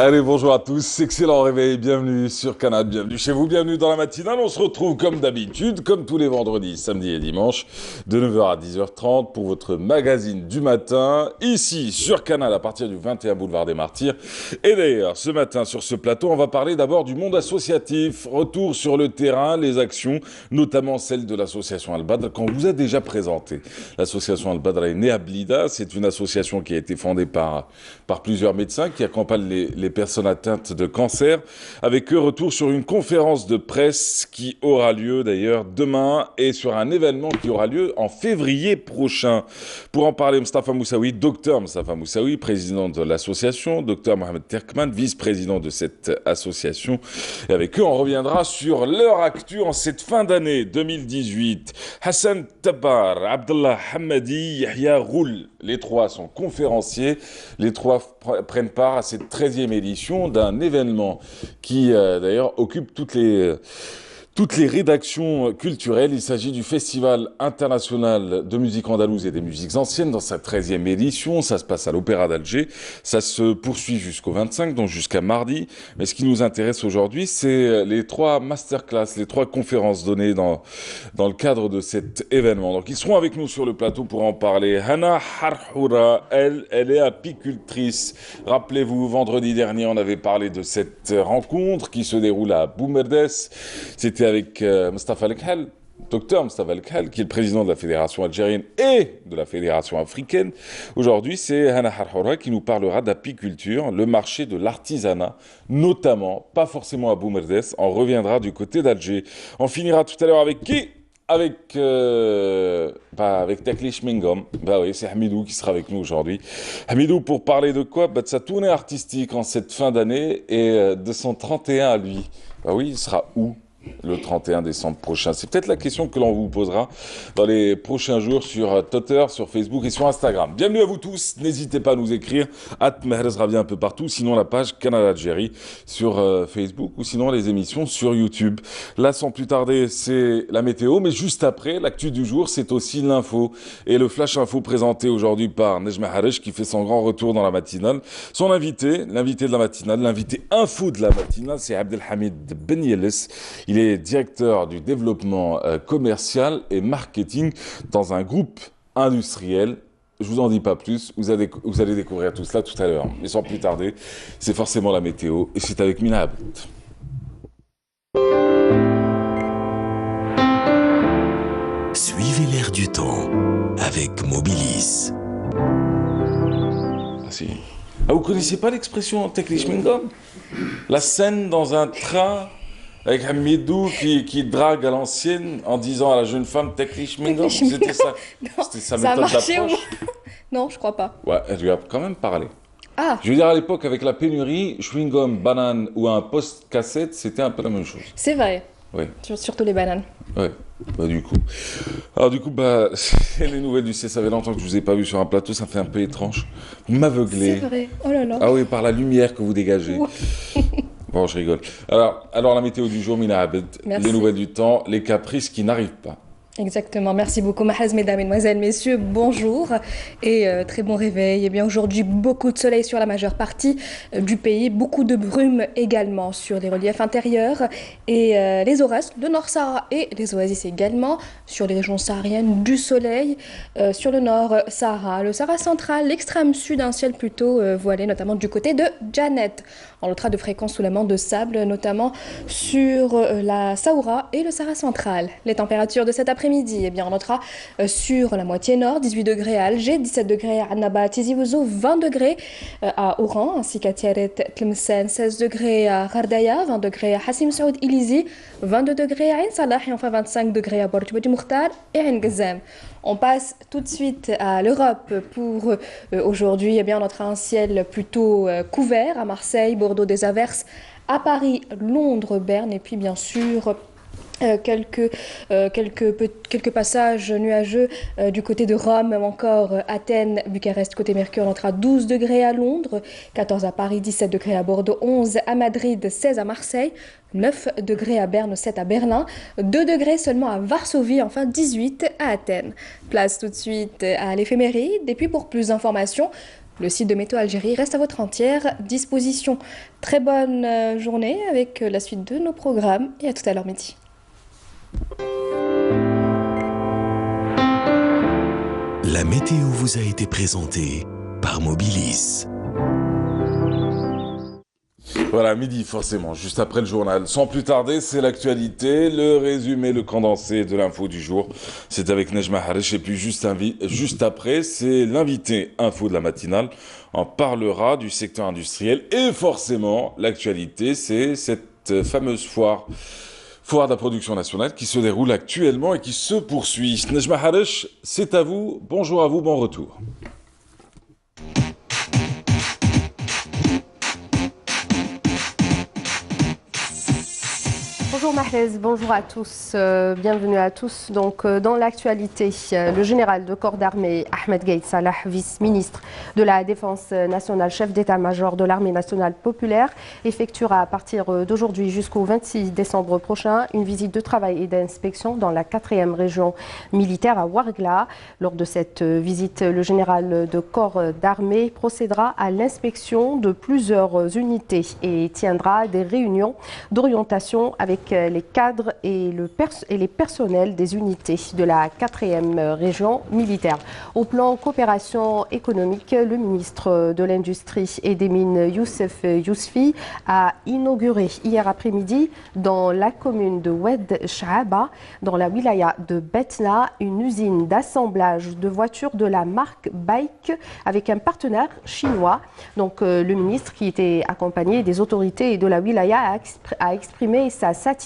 Allez, bonjour à tous, excellent réveil, bienvenue sur Canal, bienvenue chez vous, bienvenue dans la matinale. On se retrouve comme d'habitude, comme tous les vendredis, samedis et dimanches, de 9h à 10h30 pour votre magazine du matin, ici sur Canal à partir du 21 boulevard des Martyrs. Et d'ailleurs, ce matin sur ce plateau, on va parler d'abord du monde associatif, retour sur le terrain, les actions, notamment celle de l'association Al-Badr, qu'on vous a déjà présenté. L'association Al-Badr est née à Blida, c'est une association qui a été fondée par plusieurs médecins qui accompagnent les personnes atteintes de cancer. Avec eux, retour sur une conférence de presse qui aura lieu d'ailleurs demain et sur un événement qui aura lieu en février prochain. Pour en parler, Mostafa Moussaoui, docteur Mostafa Moussaoui, président de l'association, docteur Mohamed Terkman, vice-président de cette association. Et avec eux, on reviendra sur leur actu en cette fin d'année 2018. Hassan Tabar, Abdallah Hamadi, Yahya Roul, les trois sont conférenciers. Les trois prennent part à cette 13e édition d'un événement qui d'ailleurs occupe toutes les rédactions culturelles. Il s'agit du Festival international de musique andalouse et des musiques anciennes dans sa 13e édition. Ça se passe à l'Opéra d'Alger. Ça se poursuit jusqu'au 25, donc jusqu'à mardi. Mais ce qui nous intéresse aujourd'hui, c'est les trois masterclass, les trois conférences données dans le cadre de cet événement. Donc ils seront avec nous sur le plateau pour en parler. Hana Harhoura, elle est apicultrice. Rappelez-vous, vendredi dernier, on avait parlé de cette rencontre qui se déroule à Boumerdes. C'était avec Mostafa Lekhal, docteur Mostafa Lekhal, qui est le président de la fédération algérienne et de la fédération africaine. Aujourd'hui, c'est Hana Harhoura qui nous parlera d'apiculture, le marché de l'artisanat, notamment, pas forcément à Boumerdes. On reviendra du côté d'Alger. On finira tout à l'heure avec qui ? Avec Taklish Mingom. Bah oui, c'est Hamidou qui sera avec nous aujourd'hui. Hamidou, pour parler de quoi ? De sa tournée artistique en cette fin d'année et de son 31 à lui. Bah oui, il sera où ? Le 31 décembre prochain. C'est peut-être la question que l'on vous posera dans les prochains jours sur Twitter, sur Facebook et sur Instagram. Bienvenue à vous tous. N'hésitez pas à nous écrire. @Mahrez Ravia un peu partout. Sinon, la page Canal Algérie sur Facebook ou sinon les émissions sur YouTube. Là, sans plus tarder, c'est la météo. Mais juste après, l'actu du jour, c'est aussi l'info. Et le flash info présenté aujourd'hui par Nejma Harej qui fait son grand retour dans la matinale. Son invité, l'invité de la matinale, l'invité info de la matinale, c'est Abdelhamid Ben Yeles. Il est directeur du développement commercial et marketing dans un groupe industriel. Je vous en dis pas plus, vous allez découvrir tout cela tout à l'heure. Mais sans plus tarder, c'est forcément la météo et c'est avec Mina Abd. Suivez l'air du temps avec Mobilis. Ah, si. Ah, vous connaissez pas l'expression Taklish Mingom ? La scène dans un train avec Hamidou qui drague à l'ancienne en disant à la jeune femme Taklish Mingom. C'était ça. Non, C'était sa ça a méthode marché d'approche. Non, je crois pas. Ouais, elle lui a quand même parlé. Ah, Je veux dire, à l'époque, avec la pénurie, chewing-gum, banane ou un post-cassette, c'était un peu la même chose. c'est vrai. Oui, Surtout les bananes. ouais. Bah, du coup. Alors, du coup, bah, les nouvelles du C, ça fait longtemps que je vous ai pas vu sur un plateau, ça fait un peu étrange. Vous m'aveuglez. C'est vrai. Oh là là. Ah oui, par la lumière que vous dégagez. Ouais. Bon, je rigole. Alors la météo du jour, Mina Abed, Merci. les nouvelles du temps, les caprices qui n'arrivent pas. Exactement. Merci beaucoup, Mahrez, mesdames, mesdemoiselles, messieurs. Bonjour et très bon réveil. Eh bien, aujourd'hui, beaucoup de soleil sur la majeure partie du pays, beaucoup de brume également sur les reliefs intérieurs et les orasques, le Nord Sahara et les oasis également, sur les régions sahariennes, du soleil, sur le Nord Sahara, le Sahara central, l'extrême sud, un ciel plutôt voilé, notamment du côté de Janet. On notera de fréquents soulèvements de sable, notamment sur la Saoura et le Sahara central. Les températures de cet après-midi, eh bien, on notera sur la moitié nord, 18 degrés à Alger, 17 degrés à Annaba, Tizi Ouzou, 20 degrés à Oran, ainsi qu'à Tiaret, Tlemcen, 16 degrés à Gardaya, 20 degrés à Hassim Saoud Ilizi, 22 degrés à Ain Salah et enfin 25 degrés à Borj Bedi Moukhtar et Ain Ghazam. On passe tout de suite à l'Europe pour aujourd'hui. Eh bien, on notera un ciel plutôt couvert à Marseille, Bordeaux, des averses, à Paris, Londres, Berne et puis bien sûr quelques passages nuageux du côté de Rome, même encore Athènes, Bucarest, côté Mercure, on notera 12 degrés à Londres, 14 à Paris, 17 degrés à Bordeaux, 11 à Madrid, 16 à Marseille, 9 degrés à Berne, 7 à Berlin, 2 degrés seulement à Varsovie, enfin 18 à Athènes. Place tout de suite à l'éphéméride. Et puis pour plus d'informations, Le site de Météo Algérie reste à votre entière disposition. Très bonne journée avec la suite de nos programmes et à tout à l'heure midi. La météo vous a été présentée par Mobilis. Voilà, midi forcément, juste après le journal. Sans plus tarder, c'est l'actualité, le résumé, le condensé de l'info du jour. C'est avec Nejma Harish et puis juste après, c'est l'invité info de la matinale. On parlera du secteur industriel et forcément, l'actualité, c'est cette fameuse foire de la production nationale qui se déroule actuellement et qui se poursuit. Nejma Harish, c'est à vous. Bonjour à vous, bon retour. Bonjour Mahrez, bonjour à tous, bienvenue à tous. Donc, dans l'actualité, le général de corps d'armée Ahmed Gaïd Salah, vice-ministre de la Défense nationale, chef d'état-major de l'armée nationale populaire, effectuera à partir d'aujourd'hui jusqu'au 26 décembre prochain une visite de travail et d'inspection dans la 4e région militaire à Ouargla. Lors de cette visite, le général de corps d'armée procédera à l'inspection de plusieurs unités et tiendra des réunions d'orientation avec les cadres et les personnels des unités de la 4e région militaire. Au plan coopération économique, le ministre de l'Industrie et des Mines, Youssef Yousfi, a inauguré hier après-midi dans la commune de Oued Chahaba, dans la wilaya de Betna, une usine d'assemblage de voitures de la marque Bike avec un partenaire chinois. Donc le ministre, qui était accompagné des autorités de la wilaya, a exprimé sa satisfaction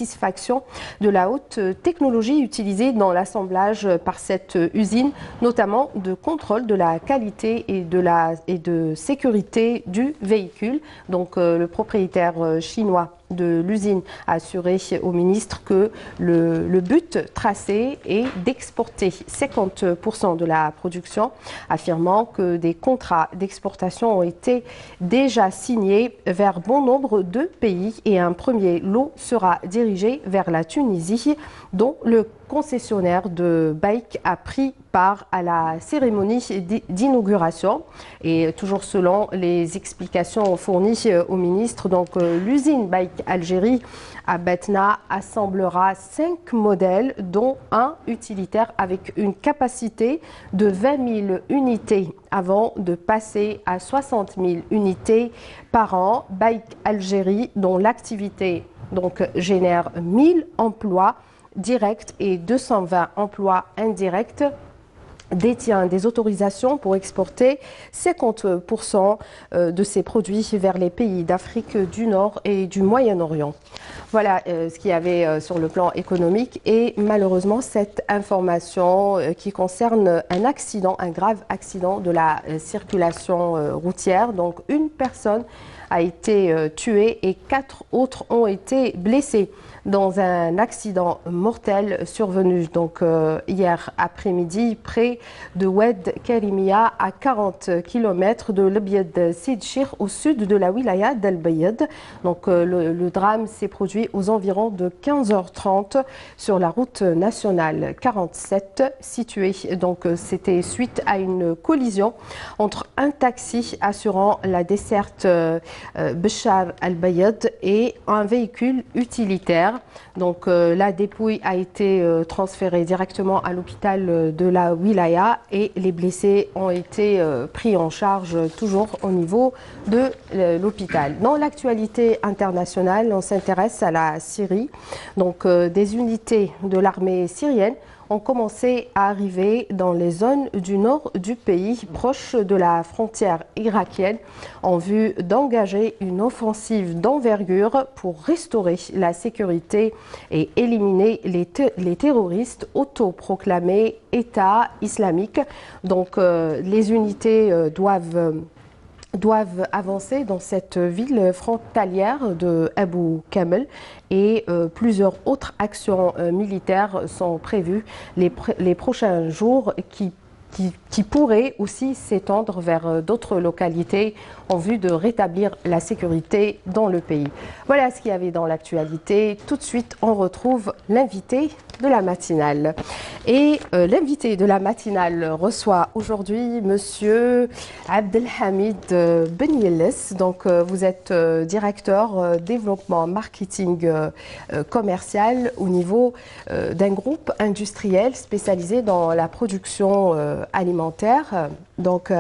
de la haute technologie utilisée dans l'assemblage par cette usine, notamment de contrôle de la qualité et de sécurité du véhicule. Donc le propriétaire chinois de l'usine a assuré au ministre que le but tracé est d'exporter 50% de la production, affirmant que des contrats d'exportation ont été déjà signés vers bon nombre de pays et un premier lot sera dirigé vers la Tunisie, dont le concessionnaire de Bike a pris part à la cérémonie d'inauguration. Et toujours selon les explications fournies au ministre, donc l'usine Bike Algérie à Betna assemblera 5 modèles, dont un utilitaire avec une capacité de 20 000 unités avant de passer à 60 000 unités par an. Bike Algérie, dont l'activité donc génère 1000 emplois directs et 220 emplois indirects, détient des autorisations pour exporter 50% de ses produits vers les pays d'Afrique du Nord et du Moyen-Orient. Voilà ce qu'il y avait sur le plan économique et malheureusement cette information qui concerne un accident, un grave accident de la circulation routière. Donc une personne a été tuée et 4 autres ont été blessés dans un accident mortel survenu donc hier après-midi près de Oued Karimia, à 40 km de l'Abiad Sid Chir, au sud de la wilaya d'Al Bayad. Donc le drame s'est produit aux environs de 15h30 sur la route nationale 47 située. Donc c'était suite à une collision entre un taxi assurant la desserte Béchar Al Bayad et un véhicule utilitaire. Donc la dépouille a été transférée directement à l'hôpital de la wilaya et les blessés ont été pris en charge toujours au niveau de l'hôpital. Dans l'actualité internationale, on s'intéresse à la Syrie. Donc des unités de l'armée syrienne ont commencé à arriver dans les zones du nord du pays, proches de la frontière irakienne, en vue d'engager une offensive d'envergure pour restaurer la sécurité et éliminer les terroristes autoproclamés État islamique. Donc les unités doivent avancer dans cette ville frontalière de Abu Kamel et plusieurs autres actions militaires sont prévues les prochains jours qui qui pourrait aussi s'étendre vers d'autres localités en vue de rétablir la sécurité dans le pays. Voilà ce qu'il y avait dans l'actualité. Tout de suite, on retrouve l'invité de la matinale. Et l'invité de la matinale reçoit aujourd'hui Monsieur Abdelhamid Ben Yelles. Donc, vous êtes directeur développement marketing commercial au niveau d'un groupe industriel spécialisé dans la production alimentaire. Donc,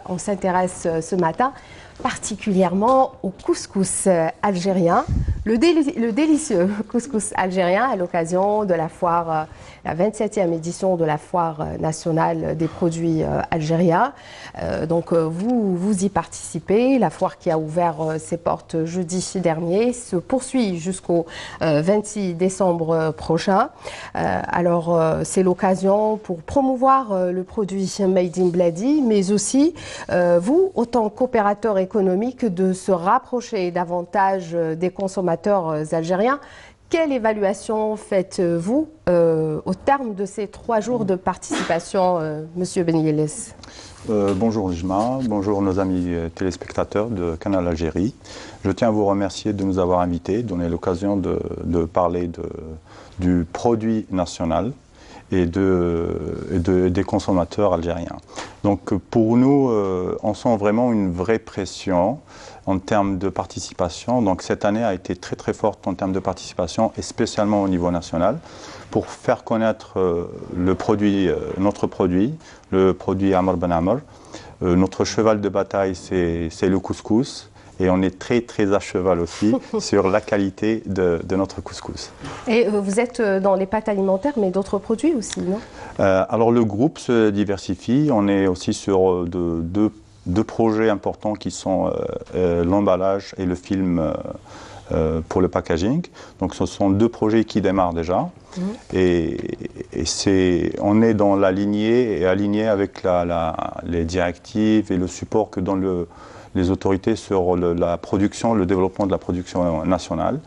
on s'intéresse ce matin particulièrement au couscous algérien, le délicieux couscous algérien à l'occasion de la foire, la 27e édition de la foire nationale des produits algériens. Donc vous y participez, la foire qui a ouvert ses portes jeudi dernier se poursuit jusqu'au 26 décembre prochain. Alors c'est l'occasion pour promouvoir le produit Made in Bladi, mais aussi vous, autant qu'opérateur économique, de se rapprocher davantage des consommateurs algériens. Quelle évaluation faites-vous au terme de ces 3 jours de participation, Monsieur Ben Yelles? Bonjour Nijma, bonjour nos amis téléspectateurs de Canal Algérie. Je tiens à vous remercier de nous avoir invités, donner l'occasion de parler du produit national et des consommateurs algériens. Donc pour nous, on sent vraiment une vraie pression en termes de participation. Donc cette année a été très très forte en termes de participation, et spécialement au niveau national, pour faire connaître le produit, notre produit, le produit Amr Ben Amr. Notre cheval de bataille, c'est le couscous. Et on est très très à cheval aussi sur la qualité de notre couscous. Et vous êtes dans les pâtes alimentaires, mais d'autres produits aussi, non? Alors le groupe se diversifie. On est aussi sur deux projets importants qui sont l'emballage et le film pour le packaging. Donc ce sont 2 projets qui démarrent déjà. Et on est dans la lignée et aligné avec les directives et le support que donnent les autorités sur la production, le développement de la production nationale,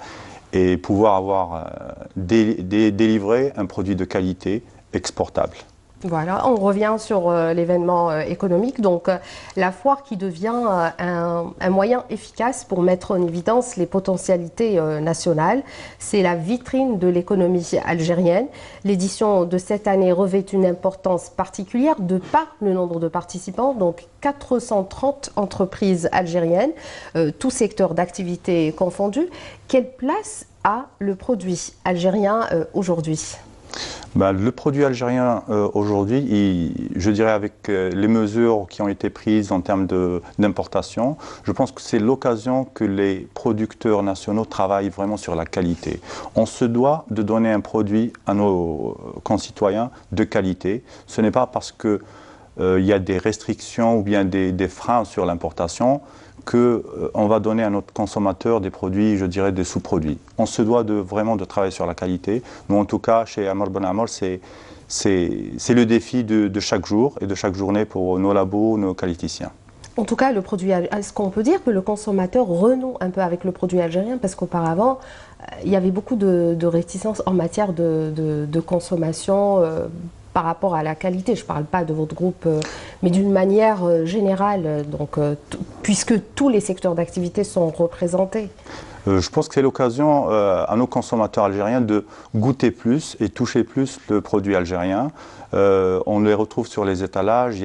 et pouvoir délivrer un produit de qualité exportable. Voilà, on revient sur l'événement économique, donc la foire qui devient un moyen efficace pour mettre en évidence les potentialités nationales. C'est la vitrine de l'économie algérienne. L'édition de cette année revêt une importance particulière de par le nombre de participants, donc 430 entreprises algériennes, tous secteurs d'activité confondus. Quelle place a le produit algérien aujourd'hui ? Le produit algérien aujourd'hui, je dirais avec les mesures qui ont été prises en termes d'importation, je pense que c'est l'occasion que les producteurs nationaux travaillent vraiment sur la qualité. On se doit de donner un produit à nos concitoyens de qualité. Ce n'est pas parce qu'il y a des restrictions ou bien des freins sur l'importation qu'on va donner à notre consommateur des produits, je dirais, des sous-produits. On se doit vraiment de travailler sur la qualité. Nous, en tout cas, chez Amr Ben Amr, c'est le défi de chaque jour et de chaque journée pour nos labos, nos qualiticiens. En tout cas, le produit, est-ce qu'on peut dire que le consommateur renoue un peu avec le produit algérien? Parce qu'auparavant, il y avait beaucoup de réticences en matière de consommation par rapport à la qualité. Je ne parle pas de votre groupe, mais d'une manière générale, donc, puisque tous les secteurs d'activité sont représentés. Je pense que c'est l'occasion à nos consommateurs algériens de goûter plus et toucher plus le produit algérien. On les retrouve sur les étalages,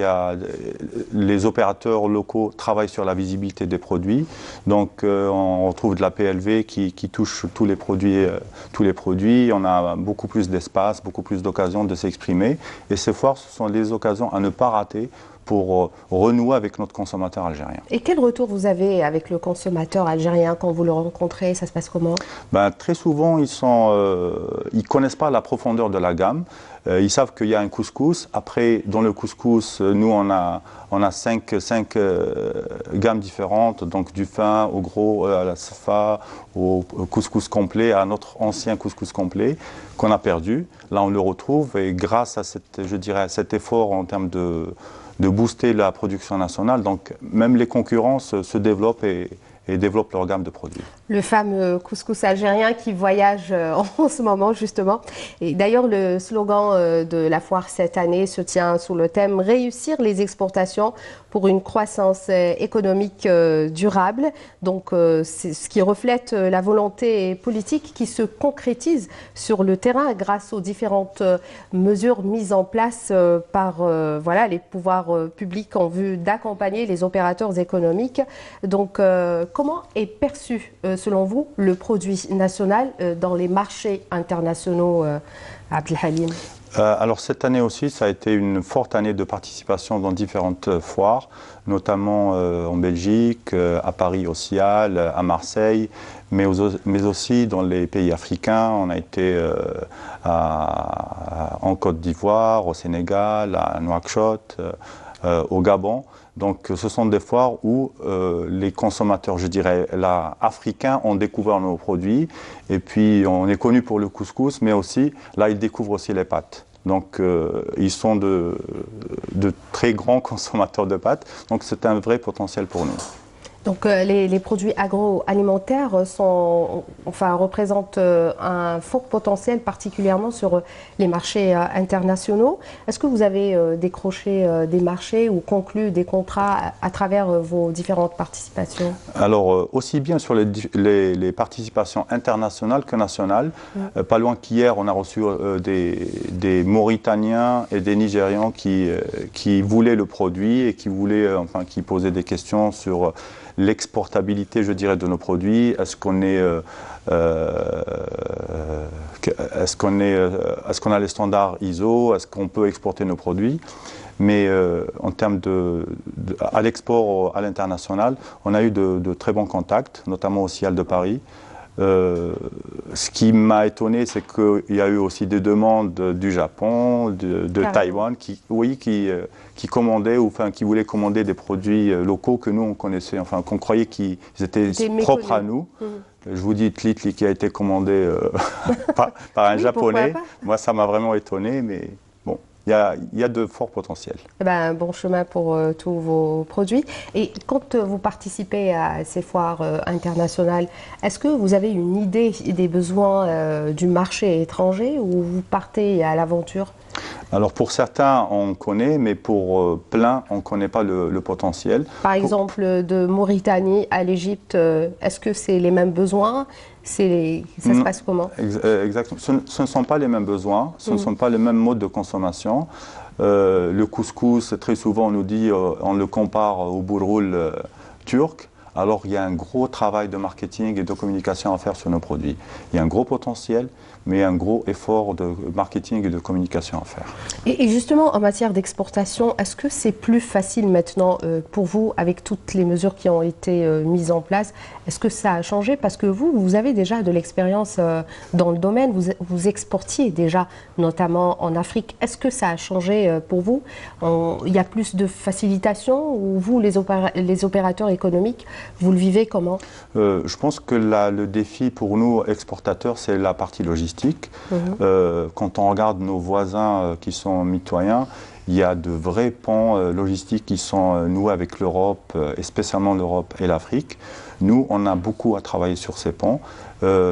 les opérateurs locaux travaillent sur la visibilité des produits. Donc on retrouve de la PLV qui touche tous les produits. On a beaucoup plus d'espace, beaucoup plus d'occasions de s'exprimer. Et ces foires, ce sont des occasions à ne pas rater pour renouer avec notre consommateur algérien. Et quel retour vous avez avec le consommateur algérien quand vous le rencontrez? Ça se passe comment? Très souvent, ils connaissent pas la profondeur de la gamme. Ils savent qu'il y a un couscous. Après, dans le couscous, nous, on a 5 gammes différentes, donc du fin au gros, à la safa, au couscous complet, à notre ancien couscous complet qu'on a perdu. Là, on le retrouve, et grâce à cet effort en termes de booster la production nationale, donc même les concurrents se développent et et développent leur gamme de produits. Le fameux couscous algérien qui voyage en ce moment justement. Et d'ailleurs le slogan de la foire cette année se tient sous le thème « Réussir les exportations pour une croissance économique durable ». Donc c'est ce qui reflète la volonté politique qui se concrétise sur le terrain grâce aux différentes mesures mises en place par voilà, les pouvoirs publics en vue d'accompagner les opérateurs économiques. Donc comment est perçu selon vous le produit national dans les marchés internationaux, Abdelhalim? Alors cette année aussi, ça a été une forte année de participation dans différentes foires, notamment en Belgique, à Paris au CIAL, à Marseille, mais aussi dans les pays africains. On a été en Côte d'Ivoire, au Sénégal, à Nouakchott, au Gabon. Donc ce sont des foires où les consommateurs, je dirais, là, africains ont découvert nos produits. Et puis on est connu pour le couscous, mais aussi, là, ils découvrent aussi les pâtes. Donc ils sont de très grands consommateurs de pâtes. Donc c'est un vrai potentiel pour nous. Donc les produits agroalimentaires représentent un fort potentiel, particulièrement sur les marchés internationaux. Est-ce que vous avez décroché des marchés ou conclu des contrats à travers vos différentes participations? Alors aussi bien sur les participations internationales que nationales. Pas loin qu'hier, on a reçu des Mauritaniens et des Nigérians qui voulaient le produit et qui posaient des questions sur l'exportabilité, je dirais, de nos produits. Est-ce qu'on a les standards ISO? Est-ce qu'on peut exporter nos produits? Mais en termes à l'export à l'international, on a eu de très bons contacts, notamment au CIAL de Paris. Ce qui m'a étonné, c'est qu'il y a eu aussi des demandes du Japon, de Taïwan, qui commandaient ou qui voulaient commander des produits locaux que nous on connaissait, qu'on croyait qu'ils étaient propres à nous. Je vous dis Tlitli qui a été commandé par un Japonais. Moi, ça m'a vraiment étonné, mais bon. Il y a de forts potentiels. Bon chemin pour tous vos produits. Et quand vous participez à ces foires internationales, est-ce que vous avez une idée des besoins du marché étranger ou vous partez à l'aventure? Alors pour certains, on connaît, mais pour plein, on ne connaît pas le potentiel. Par exemple, de Mauritanie à l'Égypte, est-ce que c'est les mêmes besoins? Ça se passe comment? Exactement. Ce ne sont pas les mêmes besoins, ce ne sont pas les mêmes modes de consommation. Le couscous, très souvent, on nous dit, on le compare au boulgoul turc. Alors il y a un gros travail de marketing et de communication à faire sur nos produits. Il y a un gros potentiel, mais un gros effort de marketing et de communication à faire. Et justement, en matière d'exportation, est-ce que c'est plus facile maintenant pour vous, avec toutes les mesures qui ont été mises en place? Est-ce que ça a changé? Parce que vous avez déjà de l'expérience dans le domaine, vous exportiez déjà, notamment en Afrique. Est-ce que ça a changé pour vous? Il y a plus de facilitation ou vous, les opérateurs économiques, vous le vivez comment? Je pense que le défi pour nous, exportateurs, c'est la partie logistique. Quand on regarde nos voisins qui sont mitoyens, il y a de vrais ponts logistiques qui sont noués avec l'Europe, et spécialement l'Europe et l'Afrique. Nous, on a beaucoup à travailler sur ces ponts.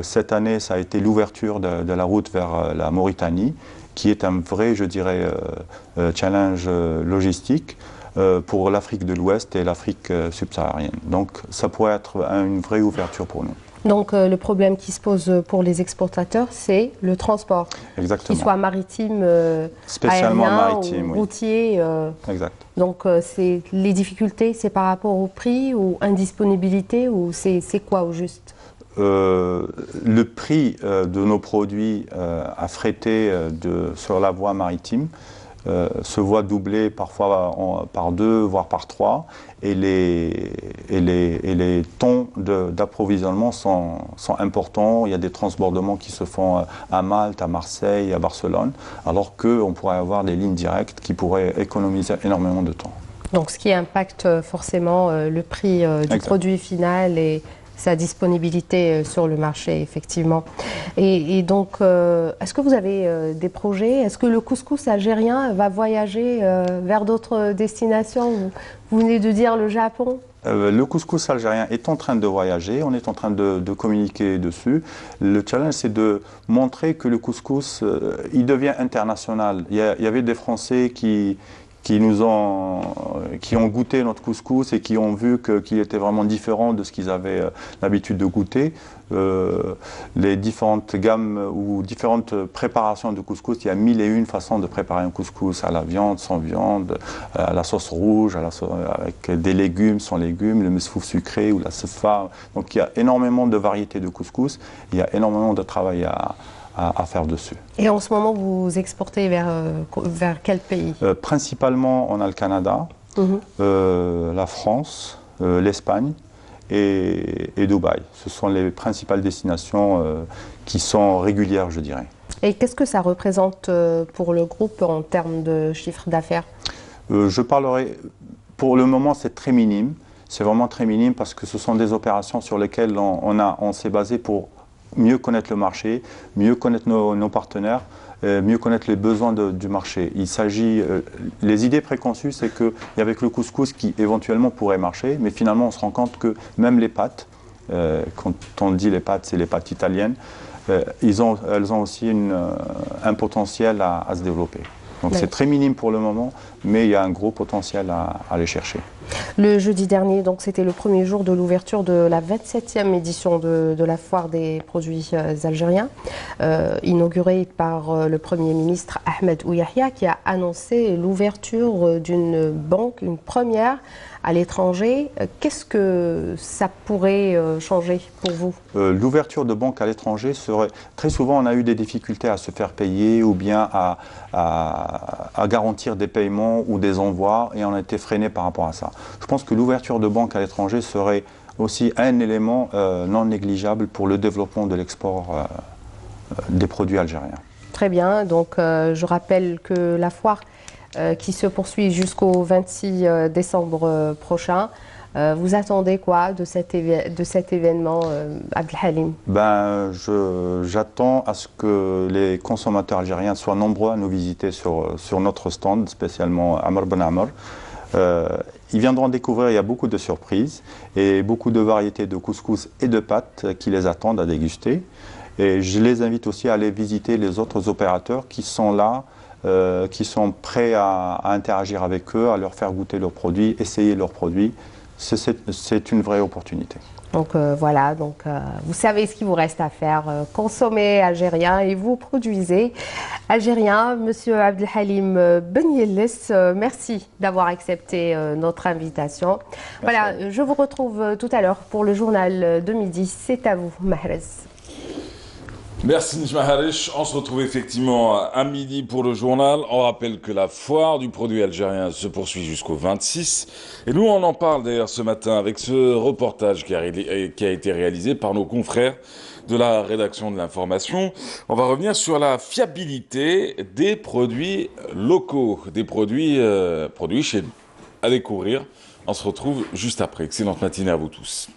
Cette année, ça a été l'ouverture de la route vers la Mauritanie, qui est un vrai, je dirais, challenge logistique pour l'Afrique de l'Ouest et l'Afrique subsaharienne. Donc ça pourrait être une vraie ouverture pour nous. Donc le problème qui se pose pour les exportateurs, c'est le transport. Exactement. Qu'il soit maritime, spécialement aérien, maritime, ou routier. Exact. Donc les difficultés, c'est par rapport au prix ou indisponibilité, ou c'est quoi au juste? Le prix de nos produits à fréter sur la voie maritime se voit doublé parfois par 2, voire par 3, et les temps d'approvisionnement sont importants. Il y a des transbordements qui se font à Malte, à Marseille, à Barcelone, alors qu'on pourrait avoir des lignes directes qui pourraient économiser énormément de temps. Donc ce qui impacte forcément le prix du produit final et sa disponibilité sur le marché, effectivement. Et donc, est-ce que vous avez des projets? Est-ce que le couscous algérien va voyager vers d'autres destinations? Vous venez de dire le Japon. Le couscous algérien est en train de voyager, on est en train de communiquer dessus. Le challenge, c'est de montrer que le couscous, il devient international. Il y avait des Français qui ont goûté notre couscous et qui ont vu qu'il était vraiment différent de ce qu'ils avaient l'habitude de goûter. Les différentes gammes ou différentes préparations de couscous, il y a 1001 façons de préparer un couscous, à la viande, sans viande, à la sauce rouge, avec des légumes, sans légumes, le mesfouf sucré ou la sefa. Donc il y a énormément de variétés de couscous, il y a énormément de travail à faire dessus. Et en ce moment, vous exportez vers quel pays? Principalement, on a le Canada, la France, l'Espagne et Dubaï. Ce sont les principales destinations qui sont régulières, je dirais. Et qu'est-ce que ça représente pour le groupe en termes de chiffre d'affaires? Je parlerai, pour le moment, c'est très minime. C'est vraiment très minime parce que ce sont des opérations sur lesquelles on s'est basé pour mieux connaître le marché, mieux connaître nos partenaires, mieux connaître les besoins du marché. Il s'agit, les idées préconçues, c'est qu'avec le couscous qui éventuellement pourrait marcher, mais finalement on se rend compte que même les pâtes, quand on dit les pâtes, c'est les pâtes italiennes, elles ont aussi un potentiel à se développer. Donc c'est très minime pour le moment, mais il y a un gros potentiel à aller chercher. Le jeudi dernier, donc c'était le premier jour de l'ouverture de la 27e édition de la foire des produits algériens, inaugurée par le Premier ministre Ahmed Ouyahia, qui a annoncé l'ouverture d'une banque, une première à l'étranger. Qu'est-ce que ça pourrait changer pour vous? L'ouverture de banques à l'étranger serait... Très souvent, on a eu des difficultés à se faire payer ou bien à garantir des paiements ou des envois et on a été freiné par rapport à ça. Je pense que l'ouverture de banques à l'étranger serait aussi un élément non négligeable pour le développement de l'export des produits algériens. Très bien, donc je rappelle que la foire qui se poursuit jusqu'au 26 décembre prochain. Vous attendez quoi de cet événement, Abdelhalim? J'attends à ce que les consommateurs algériens soient nombreux à nous visiter sur notre stand, spécialement Amr Ben Amr. Ils viendront découvrir, il y a beaucoup de surprises et beaucoup de variétés de couscous et de pâtes qui les attendent à déguster. Et je les invite aussi à aller visiter les autres opérateurs qui sont là, qui sont prêts à interagir avec eux, à leur faire goûter leurs produits, essayer leurs produits. C'est une vraie opportunité. Donc voilà, vous savez ce qu'il vous reste à faire, consommer algérien et vous produisez algérien. Monsieur Abdelhalim Ben Yelles, merci d'avoir accepté notre invitation. Merci. Voilà, je vous retrouve tout à l'heure pour le journal de midi. C'est à vous, Mahrez. Merci Nejma Harish. On se retrouve effectivement à midi pour le journal. On rappelle que la foire du produit algérien se poursuit jusqu'au 26. Et nous, on en parle d'ailleurs ce matin avec ce reportage qui a été réalisé par nos confrères de la rédaction de l'information. On va revenir sur la fiabilité des produits locaux, des produits chez nous. À découvrir. On se retrouve juste après. Excellente matinée à vous tous.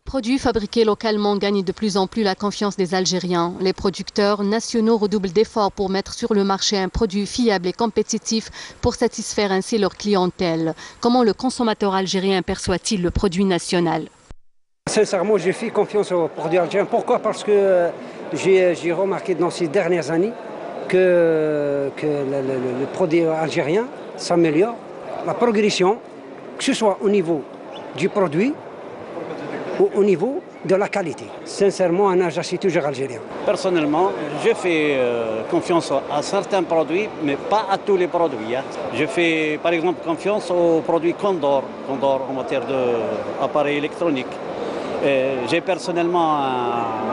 Produits fabriqués localement gagnent de plus en plus la confiance des Algériens. Les producteurs nationaux redoublent d'efforts pour mettre sur le marché un produit fiable et compétitif pour satisfaire ainsi leur clientèle. Comment le consommateur algérien perçoit-il le produit national? Sincèrement, j'ai fait confiance au produit algérien. Pourquoi? Parce que j'ai remarqué dans ces dernières années que le produit algérien s'améliore. La progression, que ce soit au niveau du produit, au niveau de la qualité. Sincèrement, j'achète toujours algérien. Personnellement, je fais confiance à certains produits, mais pas à tous les produits. Je fais par exemple confiance aux produits Condor en matière d'appareils électroniques. J'ai personnellement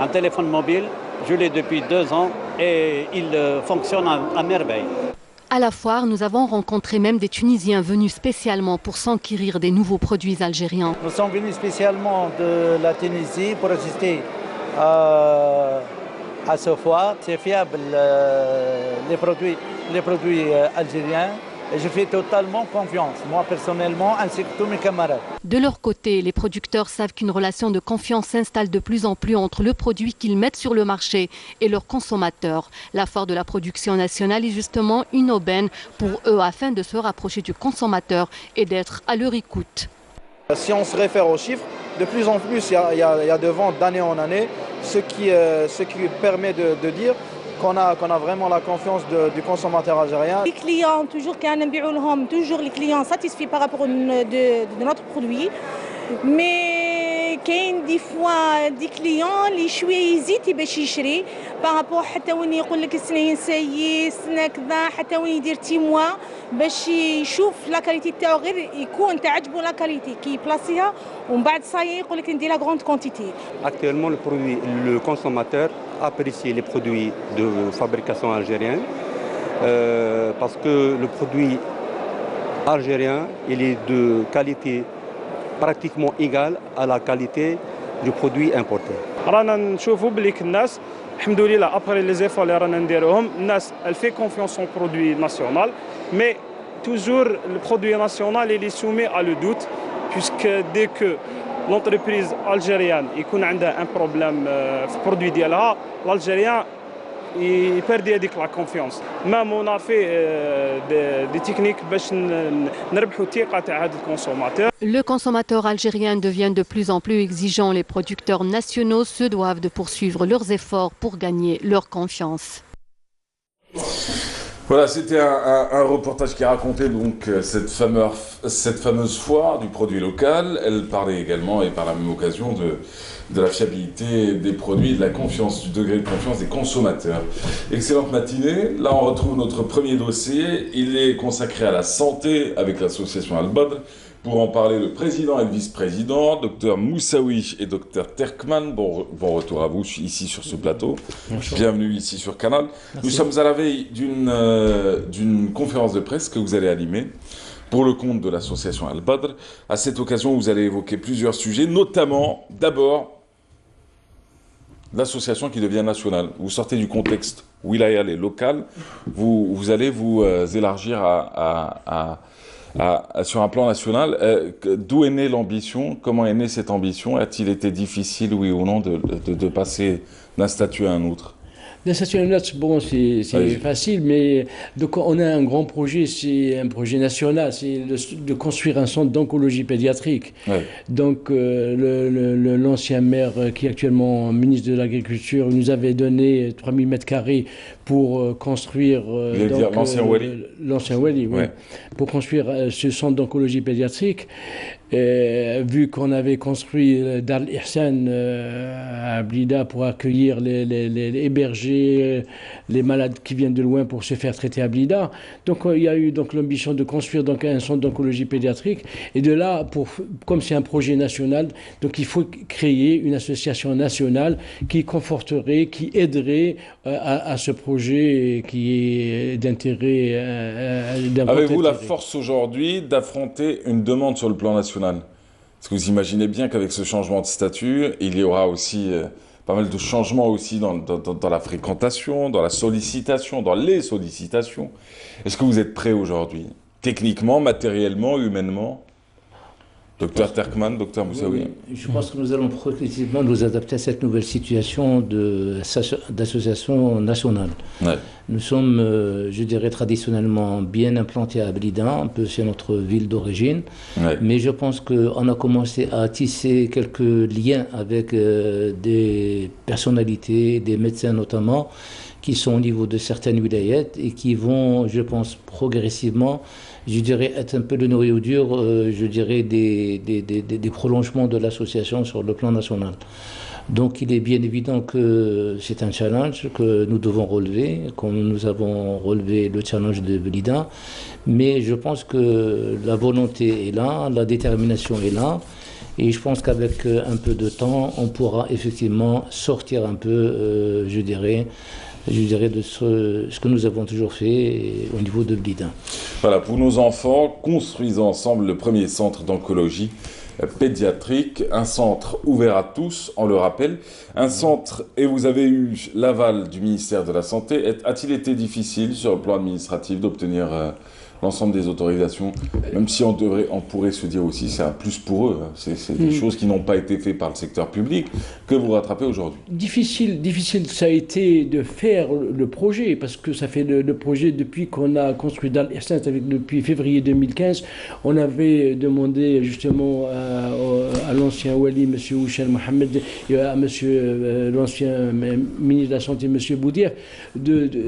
un téléphone mobile, je l'ai depuis 2 ans et il fonctionne à merveille. À la foire, nous avons rencontré même des Tunisiens venus spécialement pour s'enquérir des nouveaux produits algériens. Nous sommes venus spécialement de la Tunisie pour assister à ce foire. C'est fiable, les produits algériens. Et je fais totalement confiance, moi personnellement, ainsi que tous mes camarades. De leur côté, les producteurs savent qu'une relation de confiance s'installe de plus en plus entre le produit qu'ils mettent sur le marché et leurs consommateurs. La foire de la production nationale est justement une aubaine pour eux afin de se rapprocher du consommateur et d'être à leur écoute. Si on se réfère aux chiffres, de plus en plus, il y a de ventes d'année en année, ce qui permet de dire qu'on a vraiment la confiance du consommateur algérien. Les clients, toujours les clients satisfaits par rapport de notre produit. Mais كاين دي فوا دي كليون اللي شويه يزيد باش يشري بارابور حتى وين يقول لك السنه نسايي السنه كذا حتى وين يدير تيموا باش يشوف لا كاليتي تاعو غير يكون تعجبو لا كاليتي كي بلاصيها ومن بعد صاي يقول لك ندير لا غروند كونتيتي. Actuellement le consommateur apprécie les produits de fabrication algérienne parce que le produit algérien il est de qualité pratiquement égale à la qualité du produit importé. رانا نشوفوا بلي الناس الحمد لله ابري لي زيفور اللي رانا نديروهم الناس elle fait confiance au produit national mais toujours le produit national il est soumis à le doute puisque dès que l'entreprise algérienne يكون عندها un problème في البرودوي ديالها l'algérien il perd la confiance. Même on a fait des techniques باش نربحوا الثقة تاع هذا الكونسوماتور. Le consommateur algérien devient de plus en plus exigeant. Les producteurs nationaux se doivent de poursuivre leurs efforts pour gagner leur confiance. Voilà, c'était un reportage qui racontait donc cette fameuse foire du produit local. Elle parlait également, et par la même occasion, de la fiabilité des produits, de la confiance, du degré de confiance des consommateurs. Excellente matinée. Là, on retrouve notre premier dossier. Il est consacré à la santé avec l'association Al-Badr. Pour en parler, le président et le vice-président, Dr Moussaoui et Dr Terkman. Bon retour à vous ici sur ce plateau. Bonjour. Bienvenue ici sur Canal. Merci. Nous sommes à la veille d'une conférence de presse que vous allez animer pour le compte de l'association Al-Badr. À cette occasion, vous allez évoquer plusieurs sujets, notamment, d'abord, l'association qui devient nationale. Vous sortez du contexte wilayal et local, vous allez vous élargir sur un plan national. D'où est née l'ambition? Comment est née cette ambition? A-t-il été difficile, oui ou non, de passer d'un statut à un autre? D'un statut à un autre, bon, c'est facile, mais donc on a un grand projet, c'est un projet national, c'est de construire un centre d'oncologie pédiatrique. Ouais. Donc l'ancien maire qui est actuellement ministre de l'Agriculture nous avait donné 3000 m² pour construire... l'ancien Wali. L'ancien Wali, oui. Ouais. Pour construire ce centre d'oncologie pédiatrique. Vu qu'on avait construit Dar el-Ihsan à Blida pour accueillir les héberger les malades qui viennent de loin pour se faire traiter à Blida. Donc il y a eu donc l'ambition de construire donc un centre d'oncologie pédiatrique et de là, comme c'est un projet national, donc il faut créer une association nationale qui conforterait, qui aiderait à ce projet qui est d'intérêt. Avez-vous la force aujourd'hui d'affronter une demande sur le plan national? Parce que vous imaginez bien qu'avec ce changement de statut, il y aura aussi pas mal de changements aussi dans la fréquentation, dans la sollicitation, dans les sollicitations. Est-ce que vous êtes prêt aujourd'hui, techniquement, matériellement, humainement? Docteur Terkman, docteur Moussaoui. Oui, je pense que nous allons progressivement nous adapter à cette nouvelle situation d'association nationale. Ouais. Nous sommes, je dirais, traditionnellement bien implantés à Blida, un peu c'est notre ville d'origine. Ouais. Mais je pense qu'on a commencé à tisser quelques liens avec des personnalités, des médecins notamment, qui sont au niveau de certaines wilayettes et qui vont, je pense, progressivement, je dirais, être un peu le noyau dur, je dirais, des prolongements de l'association sur le plan national. Donc il est bien évident que c'est un challenge que nous devons relever, comme nous avons relevé le challenge de Blida, mais je pense que la volonté est là, la détermination est là, et je pense qu'avec un peu de temps, on pourra effectivement sortir un peu, je dirais, de ce que nous avons toujours fait au niveau de Blida. Voilà, pour nos enfants, construisons ensemble le premier centre d'oncologie pédiatrique, un centre ouvert à tous, on le rappelle, un centre, et vous avez eu l'aval du ministère de la Santé. A-t-il été difficile sur le plan administratif d'obtenir l'ensemble des autorisations, même si on pourrait se dire aussi c'est un plus pour eux, hein. C'est des choses qui n'ont pas été faites par le secteur public que vous rattrapez aujourd'hui. Difficile, ça a été de faire le projet, parce que ça fait le projet depuis qu'on a construit Dar el-Ihsan, depuis février 2015. On avait demandé justement à l'ancien Wali, M. Ouchel Mohamed, et à l'ancien ministre de la Santé, M. Boudir,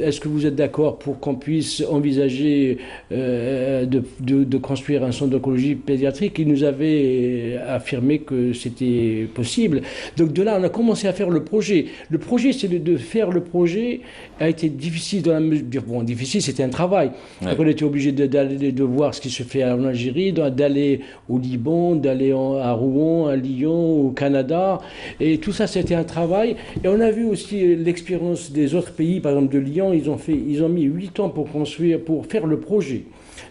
est-ce que vous êtes d'accord pour qu'on puisse envisager de construire un centre d'oncologie pédiatrique? Il nous avait affirmé que c'était possible. Donc de là, on a commencé à faire le projet. Le projet, c'est de faire le projet, a été difficile dans la mesure... Bon, difficile, c'était un travail. Ouais. Donc on était obligé de voir ce qui se fait en Algérie, d'aller au Liban, d'aller à Rouen, à Lyon, au Canada. Et tout ça, c'était un travail. Et on a vu aussi l'expérience des autres pays, par exemple de Lyon, ils ont mis 8 ans pour faire le projet.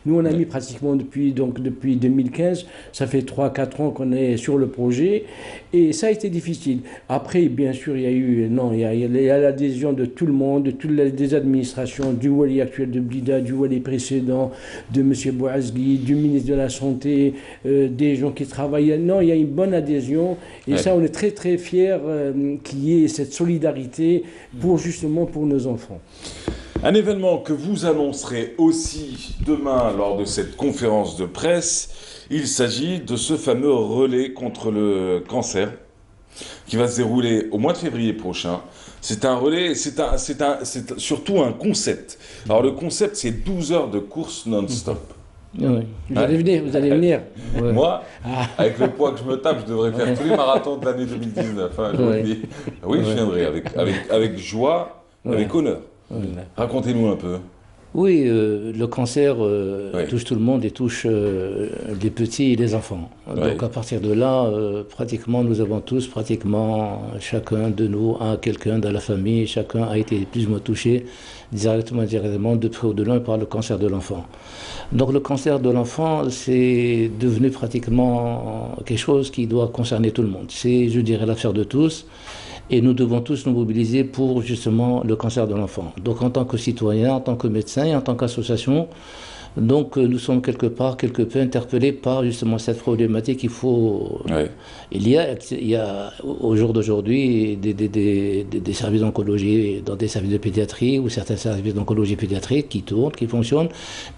Nous, on a mis pratiquement depuis 2015, ça fait 3-4 ans qu'on est sur le projet, et ça a été difficile. Après, bien sûr, il y a l'adhésion de tout le monde, de toutes les administrations, du Wali actuel de Blida, du Wali précédent, de M. Bouazgui, du ministre de la Santé, des gens qui travaillent. Non, il y a une bonne adhésion, et ça, on est très très fiers qu'il y ait cette solidarité justement pour nos enfants. Un événement que vous annoncerez aussi demain lors de cette conférence de presse, il s'agit de ce fameux relais contre le cancer qui va se dérouler au mois de février prochain. C'est un relais, c'est surtout un concept. Alors le concept, c'est 12 heures de course non-stop. Oui. Vous allez venir. Ouais. Moi, avec le poids que je me tape, je devrais faire tous les marathons de l'année 2019. Hein, je vous le dis. Oui, je viendrai avec joie, avec honneur. Racontez-nous un peu. Oui, le cancer touche tout le monde et touche les petits et les enfants. Donc à partir de là, pratiquement, nous avons tous, chacun de nous a quelqu'un dans la famille, chacun a été plus ou moins touché directement, indirectement, de près ou de loin par le cancer de l'enfant. Donc le cancer de l'enfant, c'est devenu pratiquement quelque chose qui doit concerner tout le monde. C'est, je dirais, l'affaire de tous. Et nous devons tous nous mobiliser pour justement le cancer de l'enfant. Donc en tant que citoyen, en tant que médecin et en tant qu'association, donc nous sommes quelque peu interpellés par justement cette problématique. Il y a au jour d'aujourd'hui des services d'oncologie dans des services de pédiatrie ou certains services d'oncologie pédiatrique qui tournent, qui fonctionnent.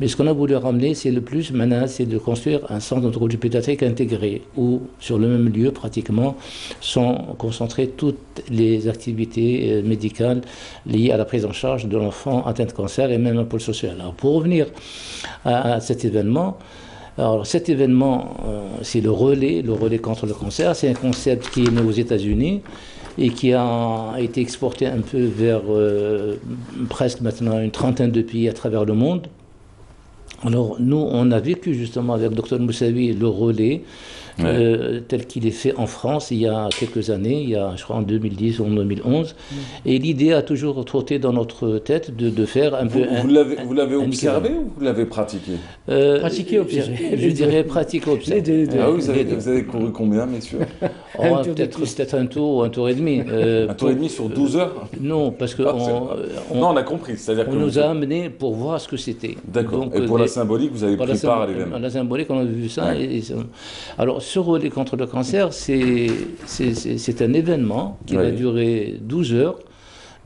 Mais ce qu'on a voulu ramener, c'est le plus maintenant, c'est de construire un centre d'oncologie pédiatrique intégré où sur le même lieu pratiquement sont concentrées toutes les activités médicales liées à la prise en charge de l'enfant atteint de cancer et même un pôle social. Alors pour revenir à cet événement. Alors cet événement, c'est le relais contre le cancer. C'est un concept qui est né aux États-Unis et qui a été exporté un peu vers presque maintenant une trentaine de pays à travers le monde. Alors nous, on a vécu justement avec Dr Moussaoui le relais tel qu'il est fait en France il y a quelques années, je crois en 2010 ou en 2011. Et l'idée a toujours trotté dans notre tête de faire un peu... Vous l'avez observé ou vous l'avez pratiqué? Pratiqué, observé. Je dirais pratiqué, observé. Vous avez couru combien, messieurs? Peut-être un tour ou un tour et demi. Un tour et demi sur 12 heures? Non, parce que... non, on a compris. On nous a amenés pour voir ce que c'était. D'accord. Et pour la symbolique, vous avez pris part à l'événement? La symbolique, on a vu ça. Alors, ce relais contre le cancer, c'est un événement qui va durer 12 heures,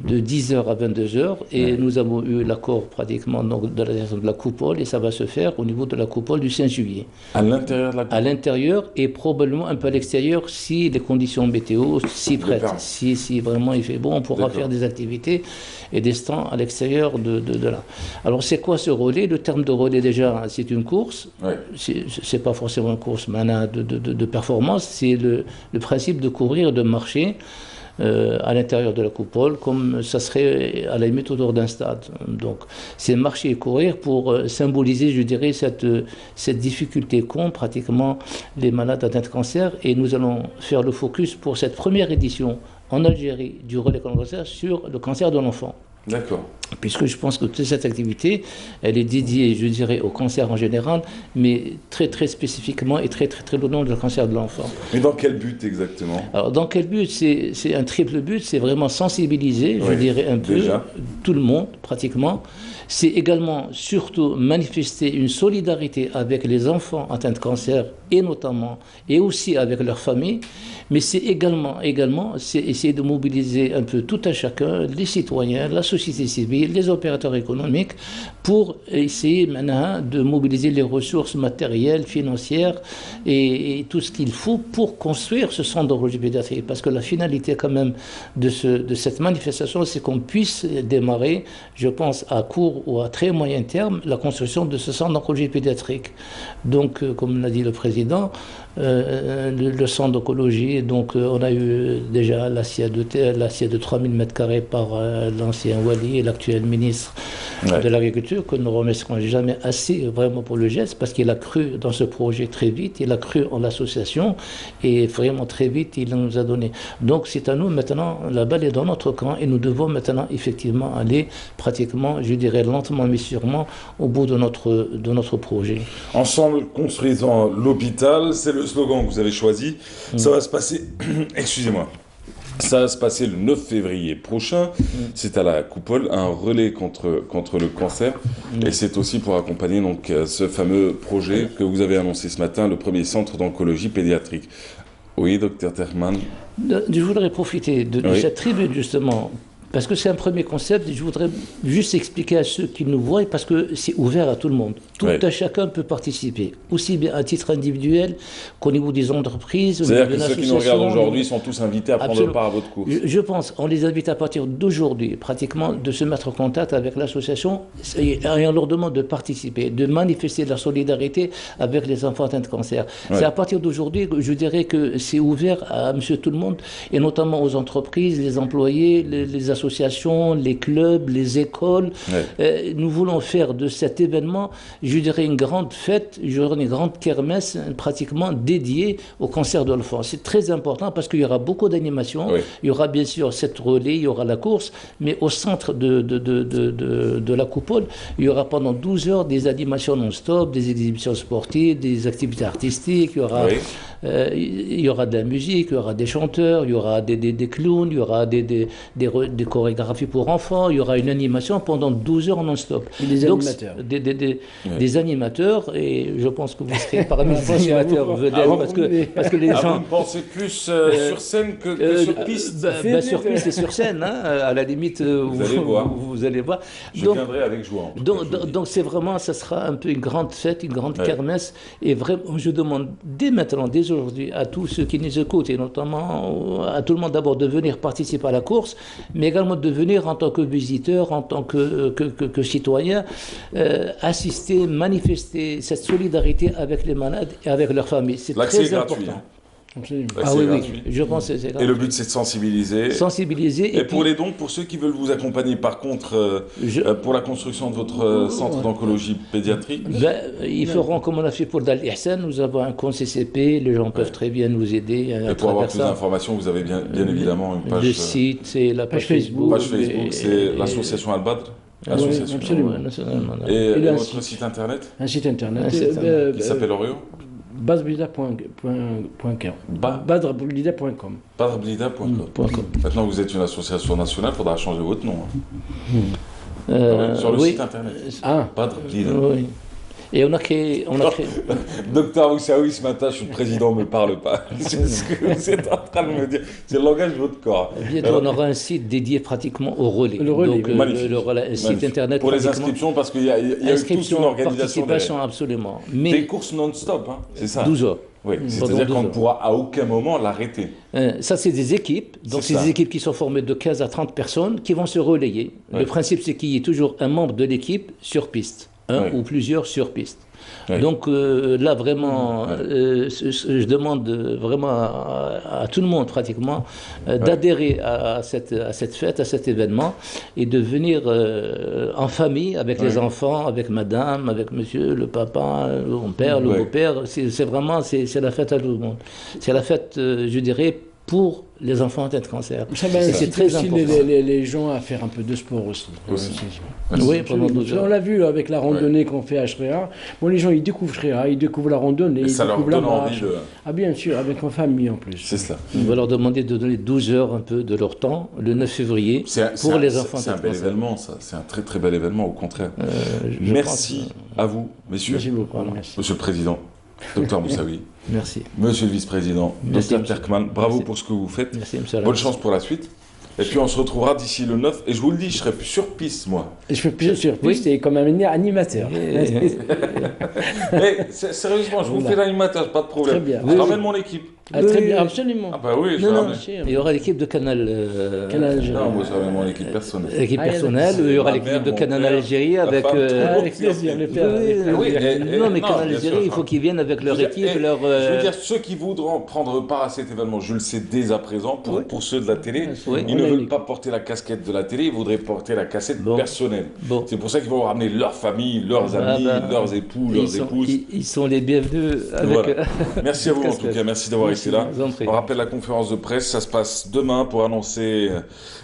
de 10h à 22h, et nous avons eu l'accord pratiquement donc, de la coupole, et ça va se faire au niveau de la coupole du 5 juillet. À l'intérieur de la coupole? À l'intérieur, et probablement un peu à l'extérieur, si les conditions météo s'y prêtent. Si vraiment il fait bon, on pourra faire des activités et des stands à l'extérieur de là. Alors c'est quoi ce relais? Le terme de relais déjà, c'est une course. C'est pas forcément une course de performance, c'est le principe de courir et de marcher à l'intérieur de la coupole, comme ça serait à la limite autour d'un stade. Donc c'est marcher et courir pour symboliser, je dirais, cette difficulté qu'ont pratiquement les malades atteints de cancer. Et nous allons faire le focus pour cette première édition en Algérie du relais contre le cancer sur le cancer de l'enfant. D'accord. Puisque je pense que toute cette activité, elle est dédiée, je dirais, au cancer en général, mais très très spécifiquement et très très très loin le cancer de l'enfant. Mais dans quel but exactement? Alors dans quel but? C'est un triple but, c'est vraiment sensibiliser, je dirais un peu, tout le monde pratiquement. C'est également surtout manifester une solidarité avec les enfants atteints de cancer et notamment, et aussi avec leurs familles. Mais c'est également, c'est essayer de mobiliser un peu tout un chacun, les citoyens, la société civile, les opérateurs économiques, pour essayer maintenant de mobiliser les ressources matérielles, financières et tout ce qu'il faut pour construire ce centre d'oncologie pédiatrique. Parce que la finalité quand même de cette manifestation, c'est qu'on puisse démarrer, je pense, à court ou à très moyen terme, la construction de ce centre d'oncologie pédiatrique. Donc, comme l'a dit le président, le centre d'oncologie, donc on a eu déjà l'assiette de 3000 m² par l'ancien Wali et l'actuel ministre de l'Agriculture, que nous ne remercierons jamais assez vraiment pour le geste, parce qu'il a cru dans ce projet très vite, il a cru en l'association et vraiment très vite il nous a donné. Donc c'est à nous maintenant, la balle est dans notre camp et nous devons maintenant effectivement aller pratiquement, je dirais lentement mais sûrement, au bout de notre projet. Ensemble, construisant l'hôpital, c'est le slogan que vous avez choisi. Ça va se passer, excusez-moi, ça va se passer le 9 février prochain. C'est à la Coupole, un relais contre le cancer. Et c'est aussi pour accompagner donc ce fameux projet que vous avez annoncé ce matin, le premier centre d'oncologie pédiatrique. Oui, docteur Terman. Je voudrais profiter de cette tribune justement. Parce que c'est un premier concept, et je voudrais juste expliquer à ceux qui nous voient, parce que c'est ouvert à tout le monde. Tout à chacun peut participer, aussi bien à titre individuel qu'au niveau des entreprises. C'est-à-dire que ceux qui nous regardent aujourd'hui sont tous invités à prendre part à votre course. Je pense, on les invite à partir d'aujourd'hui, pratiquement, de se mettre en contact avec l'association et on leur demande de participer, de manifester leur solidarité avec les enfants atteints de cancer. C'est à partir d'aujourd'hui que je dirais que c'est ouvert à monsieur tout le monde, et notamment aux entreprises, les employés, les associations, les clubs, les écoles. Nous voulons faire de cet événement, je dirais, une grande fête, une grande kermesse pratiquement dédiée au cancer de l'enfant. C'est très important parce qu'il y aura beaucoup d'animations. Il y aura bien sûr cette relais, il y aura la course, mais au centre de la Coupole, il y aura pendant 12 heures des animations non-stop, des exhibitions sportives, des activités artistiques, il y aura de la musique, il y aura des chanteurs, il y aura des clowns, il y aura des chorégraphies pour enfants, il y aura une animation pendant 12 heures non-stop. Des animateurs. Des animateurs, et je pense que vous serez parmi les animateurs vedettes, parce que les gens... Vous pensez plus sur scène que sur piste? Sur piste et sur scène, à la limite, vous allez voir. Je viendrai avec joie. Donc c'est vraiment, ça sera un peu une grande fête, une grande kermesse, et vraiment, je demande dès maintenant, dès aujourd'hui, à tous ceux qui nous écoutent, et notamment à tout le monde d'abord de venir participer à la course, mais également de venir en tant que visiteur, en tant que citoyen, assister, manifester cette solidarité avec les malades et avec leurs familles. C'est très important. Gratuit. Je pense que c'est gratuit. Et le but, c'est de sensibiliser. Et pour les dons, pour ceux qui veulent vous accompagner, par contre, pour la construction de votre centre d'oncologie pédiatrique, ils feront comme on a fait pour Dal Ihsan. Nous avons un compte CCP, les gens peuvent très bien nous aider. Et pour avoir plus d'informations, vous avez bien évidemment une page. Le site, c'est la page Facebook. Page Facebook, c'est l'association Al-Badr. L'association. Absolument. Et votre site internet? Un site internet qui s'appelle Orio? Badrblida.com. Badrblida.com. Maintenant, vous êtes une association nationale, il faudra changer votre nom. Sur le site internet. Badrblida. Oui. Et on a créé... Docteur Oussaoui, ce matin, je suis le président, ne me parle pas. C'est ce que vous êtes en train de me dire. C'est le langage de votre corps. Bientôt, on aura un site dédié pratiquement au relais. Le relais, donc, un site internet. Pour les inscriptions, parce qu'il y a eu toute une organisation. Participation, absolument. Mais des courses non-stop, hein, c'est ça. 12 heures. Oui, c'est-à-dire qu'on ne pourra à aucun moment l'arrêter. Ça, c'est des équipes. Donc, c'est des équipes qui sont formées de 15 à 30 personnes qui vont se relayer. Le principe, c'est qu'il y ait toujours un membre de l'équipe sur piste. Ou plusieurs sur piste. Donc là, vraiment, je demande vraiment à tout le monde, pratiquement, d'adhérer à cette fête, à cet événement, et de venir en famille, avec les enfants, avec madame, avec monsieur, le papa, le père, le beau-père. C'est vraiment, c'est la fête à tout le monde. C'est la fête, je dirais, pour les enfants atteints de cancer. C'est très important. Les gens à faire un peu de sport aussi. Oui, pendant d'autres heures. On l'a vu avec la randonnée qu'on fait à Shreya. Bon, les gens, ils découvrent Shreya, ils découvrent la randonnée, ils découvrent la marche. Ah bien sûr, avec ma famille en plus. C'est cela. On va leur demander de donner 12 heures un peu de leur temps, le 9 février, pour les enfants. C'est un bel événement, ça. C'est un très très bel événement, au contraire. Merci à vous, messieurs. Merci beaucoup. Merci. Monsieur le Président. Docteur Moussaoui. Merci. Monsieur le Vice-président, Docteur Terkman, bravo pour ce que vous faites. Merci, monsieur. Bonne chance pour la suite. Et puis on se retrouvera d'ici le 9. Et je vous le dis, je serai plus sur piste, moi. Je serai plus sur piste et comme un animateur. Mais sérieusement, je vous fais l'animateur, pas de problème. Très bien. Je ramène mon équipe. Ah, très bien, absolument. Ah bah oui, je ramène. Il y aura l'équipe de Canal. Non, moi je ramène mon équipe personnelle. L'équipe personnelle, il y aura l'équipe de Canal Algérie avec. Avec plaisir, les pères. Non, mais Canal Algérie, il faut qu'ils viennent avec leur équipe. Je veux dire, ceux qui voudront prendre part à cet événement, je le sais dès à présent, pour ceux de la télé, ils ne veulent pas porter la casquette de la télé, ils voudraient porter la casquette personnelle. C'est pour ça qu'ils vont ramener leur famille, leurs amis, leurs époux, leurs épouses. Ils sont les bienvenus. Merci à vous en tout cas, merci d'avoir été là. On rappelle la conférence de presse, ça se passe demain pour annoncer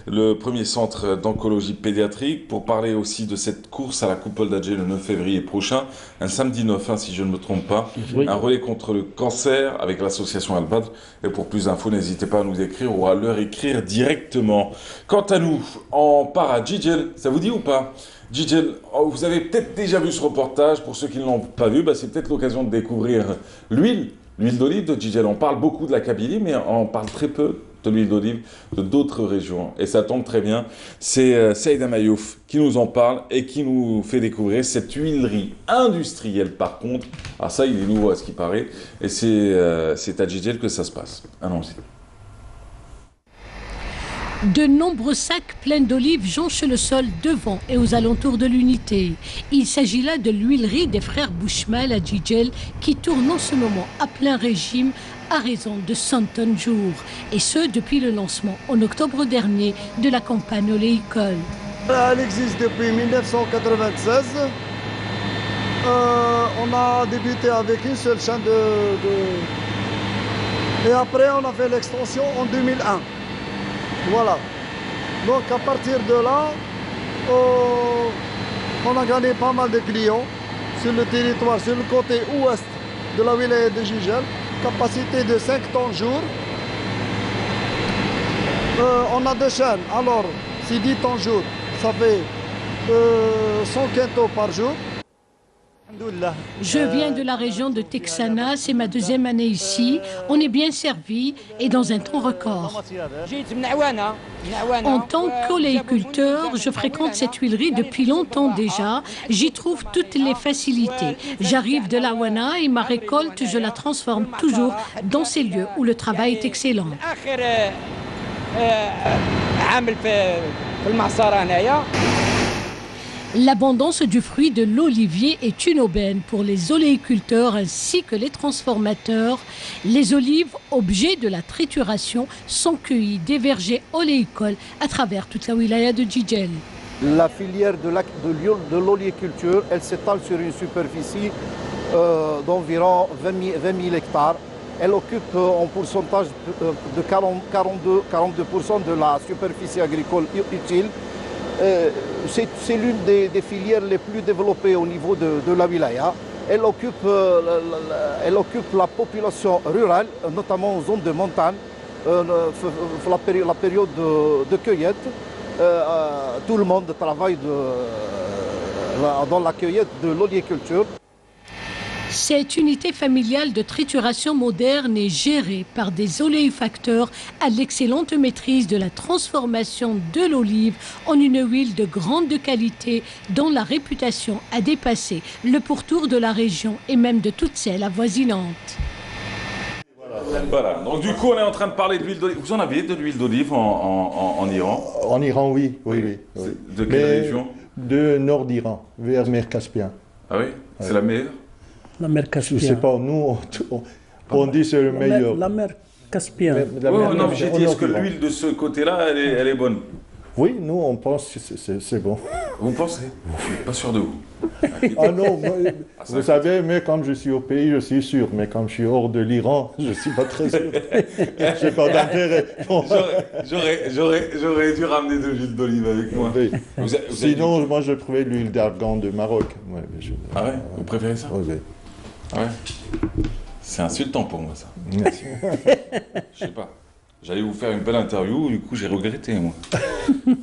le premier centre d'oncologie pédiatrique, pour parler aussi de cette course à la Coupole d'Alger le 9 février prochain, un samedi 9, si je ne me trompe pas, un relais contre le cancer avec l'association Al-Badr. Et pour plus d'infos, n'hésitez pas à nous écrire ou à leur écrire directement. Quant à nous, on part à Djidjel, ça vous dit ou pas? Djidjel, vous avez peut-être déjà vu ce reportage, pour ceux qui ne l'ont pas vu, c'est peut-être l'occasion de découvrir l'huile d'olive de Djidjel. On parle beaucoup de la Kabylie, mais on parle très peu de l'huile d'olive de d'autres régions. Et ça tombe très bien, c'est Saïda Mayouf qui nous en parle et qui nous fait découvrir cette huilerie industrielle par contre. Ah ça, il est nouveau à ce qui paraît, et c'est à Djidjel que ça se passe. Allons-y. De nombreux sacs pleins d'olives jonchent le sol devant et aux alentours de l'unité. Il s'agit là de l'huilerie des frères Bouchmal à Djidjel qui tourne en ce moment à plein régime à raison de 100 tonnes jour. Et ce, depuis le lancement en octobre dernier de la campagne oléicole. Elle existe depuis 1996. On a débuté avec une seule chaîne Et après, on a fait l'extension en 2001. Voilà. Donc à partir de là, on a gagné pas mal de clients sur le territoire, sur le côté ouest de la wilaya de Djidjel, capacité de 5 tonnes jour. On a deux chaînes, alors si 10 tonnes jour, ça fait 100 quintaux par jour. Je viens de la région de Texana, c'est ma deuxième année ici. On est bien servi et dans un temps record. En tant qu'oléiculteur, je fréquente cette huilerie depuis longtemps déjà. J'y trouve toutes les facilités. J'arrive de l'Awana et ma récolte, je la transforme toujours dans ces lieux où le travail est excellent. L'abondance du fruit de l'olivier est une aubaine pour les oléiculteurs ainsi que les transformateurs. Les olives, objets de la trituration, sont cueillies des vergers oléicoles à travers toute la wilaya de Djidjel. La filière de l'oléiculture, elle s'étale sur une superficie d'environ 20 000 hectares. Elle occupe en pourcentage de 42% de la superficie agricole utile. C'est l'une des filières les plus développées au niveau de la wilaya. Elle occupe la population rurale, notamment en zone de montagne, la période de cueillette. Tout le monde travaille dans la cueillette de l'oléiculture. Cette unité familiale de trituration moderne est gérée par des oléifacteurs à l'excellente maîtrise de la transformation de l'olive en une huile de grande qualité dont la réputation a dépassé le pourtour de la région et même de toutes celles avoisinantes. Voilà, donc du coup on est en train de parler de l'huile d'olive. Vous en avez de l'huile d'olive en Iran? En Iran, oui. De quelle région? De nord d'Iran, vers mer Caspien. Ah oui? C'est la meilleure? La mer Caspien. Je ne sais pas, nous on dit c'est le meilleur. La mer Caspien. Non, j'ai dit, est-ce que l'huile de ce côté-là, elle est bonne? Oui, nous on pense que c'est bon. Vous pensez? Je ne suis pas sûr de vous. Ah non, moi, vous savez, mais comme je suis au pays, je suis sûr. Mais comme je suis hors de l'Iran, je ne suis pas très sûr. Je n'ai pas d'intérêt. J'aurais dû ramener de l'huile d'olive avec moi. Oui. Sinon, moi, je trouvais l'huile d'argan de Maroc. Ouais, Ah ouais? Vous préférez ça? Oui. Ah ouais? C'est insultant pour moi, ça. Merci. Je sais pas. J'allais vous faire une belle interview, du coup j'ai regretté, moi.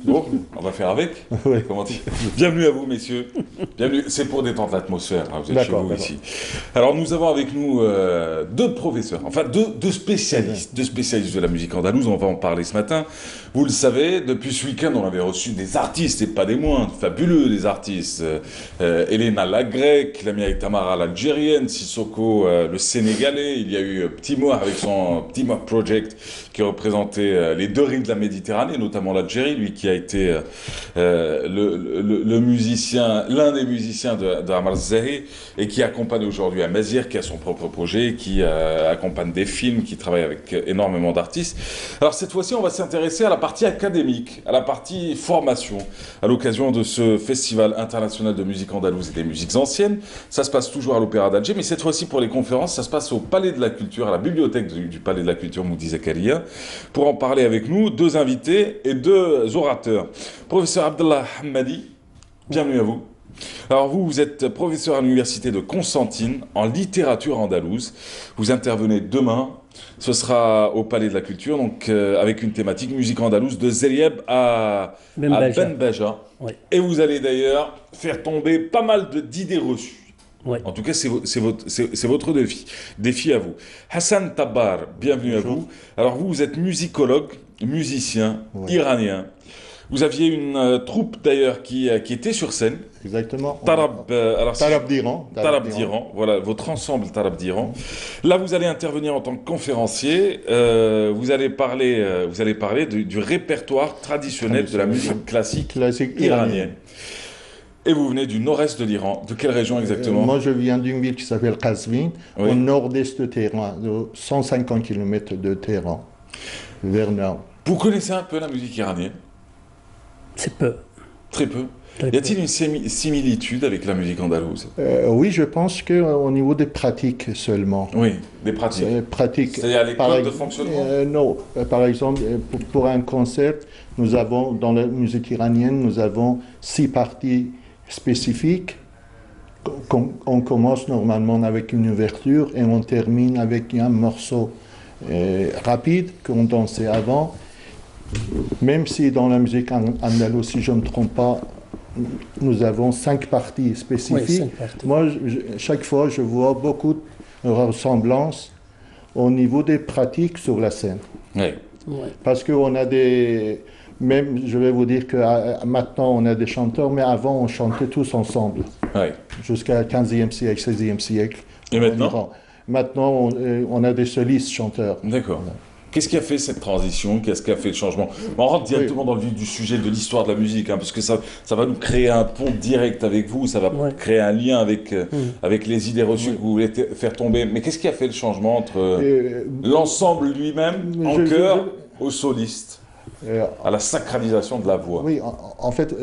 Bon, on va faire avec. Oui. Comment dire? Bienvenue à vous, messieurs. Bienvenue. C'est pour détendre l'atmosphère, hein, vous êtes chez vous ici. Alors nous avons avec nous deux professeurs, enfin deux spécialistes de la musique andalouse. On va en parler ce matin. Vous le savez, depuis ce week-end, on avait reçu des artistes, et pas des moindres, fabuleux des artistes. Elena la grecque, Lamia Tamara l'algérienne, Sissoko le sénégalais. Il y a eu Petit Moir avec son Petit Moir Project qui représentait les deux rives de la Méditerranée, notamment l'Algérie, lui qui a été le musicien, l'un des musiciens de Amar Zahi, et qui accompagne aujourd'hui Amazir, qui a son propre projet, qui accompagne des films, qui travaille avec énormément d'artistes. Alors cette fois-ci, on va s'intéresser à la partie académique, à la partie formation, à l'occasion de ce Festival international de musique andalouse et des musiques anciennes. Ça se passe toujours à l'Opéra d'Alger, mais cette fois-ci pour les conférences, ça se passe au Palais de la Culture, à la bibliothèque du Palais de la Culture Moudi Zakaria. Pour en parler avec nous, deux invités et deux orateurs. Professeur Abdallah Hamadi, bienvenue à vous. Alors vous êtes professeur à l'université de Constantine en littérature andalouse. Vous intervenez demain. Ce sera au Palais de la Culture, donc avec une thématique musique andalouse de Zerieb à Benbaja. Oui. Et vous allez d'ailleurs faire tomber pas mal d'idées reçues. Oui. En tout cas, c'est votre défi à vous. Hassan Tabbar, bienvenue à vous. Alors vous êtes musicologue, musicien, iranien. Vous aviez une troupe d'ailleurs qui était sur scène. Exactement. Tarab d'Iran. Tarab d'Iran, voilà, votre ensemble Tarab d'Iran. Là, vous allez intervenir en tant que conférencier. Vous allez parler du répertoire traditionnel de la musique classique iranienne. Et vous venez du nord-est de l'Iran. De quelle région exactement? Moi, je viens d'une ville qui s'appelle Qazvin, au nord-est de Téhéran, 150 km de Téhéran, vers nord. Vous connaissez un peu la musique iranienne? C'est peu. Très peu. Y a-t-il une similitude avec la musique andalouse? Oui, je pense qu'au niveau des pratiques seulement. Oui, des pratiques. C'est-à-dire les codes de fonctionnement? Non. Par exemple, pour un concert, nous avons, dans la musique iranienne, nous avons 6 parties spécifiques. On commence normalement avec une ouverture et on termine avec un morceau rapide qu'on dansait avant. Même si dans la musique andalouse, si je ne me trompe pas, nous avons 5 parties spécifiques. Oui, 5 parties. Moi, chaque fois, je vois beaucoup de ressemblances au niveau des pratiques sur la scène. Oui. Parce qu'on a des... Même, je vais vous dire que maintenant, on a des chanteurs, mais avant, on chantait tous ensemble. Oui. Jusqu'à 15e siècle, 16e siècle. Et maintenant? Maintenant, on a des solistes chanteurs. D'accord. Voilà. Qu'est-ce qui a fait cette transition? Qu'est-ce qui a fait le changement? On rentre directement dans le vif du sujet de l'histoire de la musique, hein, parce que ça va nous créer un pont direct avec vous, ça va créer un lien avec les idées reçues que vous voulez faire tomber. Mais qu'est-ce qui a fait le changement entre l'ensemble lui-même, en chœur, au soliste, à la sacralisation de la voix? Oui, en fait,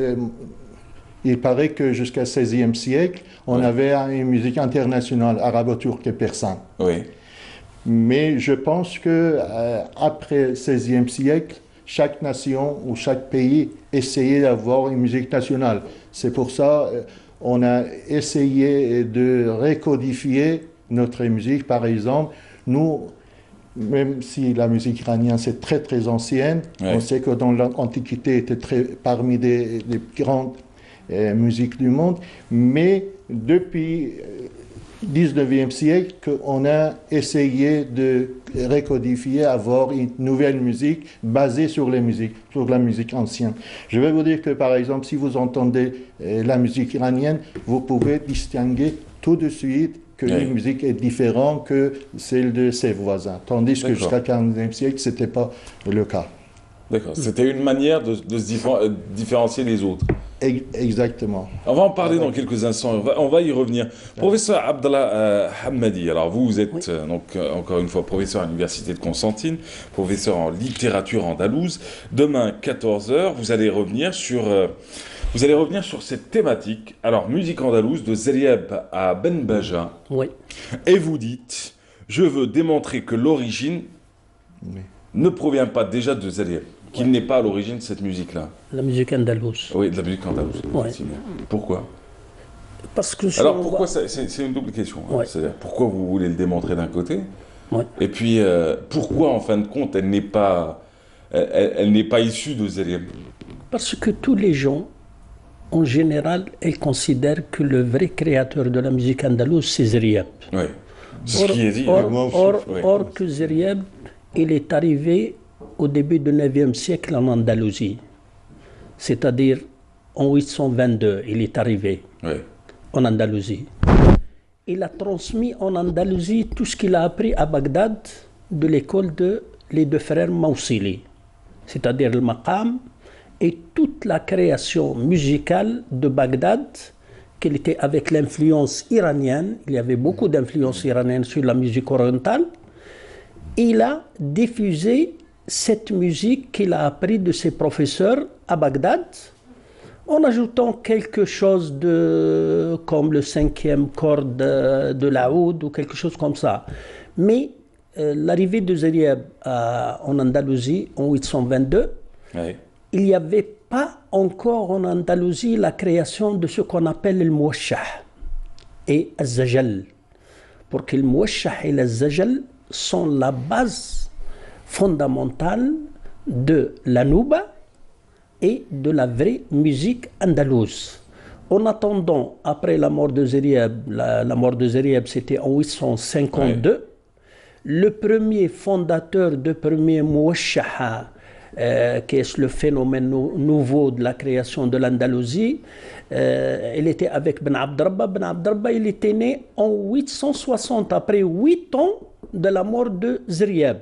il paraît que jusqu'à 16e siècle, on avait une musique internationale, arabo-turque et persane. Oui. Mais je pense que après le XVIe siècle, chaque nation ou chaque pays essayait d'avoir une musique nationale. C'est pour ça qu'on a essayé de recodifier notre musique. Par exemple, nous, même si la musique iranienne c'est très très ancienne, on sait que dans l'Antiquité était parmi des grandes musiques du monde, mais depuis 19e siècle qu'on a essayé de recodifier, avoir une nouvelle musique basée sur la musique ancienne. Je vais vous dire que par exemple, si vous entendez la musique iranienne, vous pouvez distinguer tout de suite que la musique est différente que celle de ses voisins, tandis que jusqu'à 15e siècle, ce n'était pas le cas. D'accord, c'était une manière de se différencier des autres. Exactement. On va en parler dans quelques instants, on va y revenir. Professeur Abdallah Hamadi, alors vous êtes donc encore une fois professeur à l'Université de Constantine, professeur en littérature andalouse. Demain, 14h, vous allez revenir sur cette thématique. Alors, musique andalouse de Zerieb à Benbaja. Oui. Et vous dites, je veux démontrer que l'origine ne provient pas déjà de Zerieb, qu'il n'est pas à l'origine de cette musique-là. La musique andalouse. Oui, de la musique andalouse. Ouais. Pourquoi? Parce que alors pourquoi c'est une double question. Hein. C'est-à-dire pourquoi vous voulez le démontrer d'un côté, et puis pourquoi en fin de compte elle n'est pas issue de Zerieb? Parce que tous les gens, en général, ils considèrent que le vrai créateur de la musique andalouse, c'est Zerieb. Oui, c'est ce qui est dit. Or que Zerieb, il est arrivé au début du 9e siècle en Andalousie. C'est-à-dire en 822, il est arrivé en Andalousie. Il a transmis en Andalousie tout ce qu'il a appris à Bagdad de l'école les deux frères Mawsili, c'est-à-dire le maqam et toute la création musicale de Bagdad, qu'il était avec l'influence iranienne. Il y avait beaucoup d'influence iranienne sur la musique orientale. Il a diffusé cette musique qu'il a appris de ses professeurs à Bagdad, en ajoutant quelque chose comme le 5e corde de l'oud ou quelque chose comme ça. Mais l'arrivée de Zerieb en Andalousie en 822, il n'y avait pas encore en Andalousie la création de ce qu'on appelle le mouachah et le zajal. Pour que le mouachah et le zajal sont la base fondamentale de la nouba et de la vraie musique andalouse. En attendant, après la mort de Zerieb, la mort de Zerieb c'était en 852, le premier fondateur de premier mouachaha, qui est le phénomène nouveau de la création de l'Andalousie, il était avec Ben Abdrabba. Ben Abdrabba, il était né en 860, après 8 ans de la mort de Zerieb.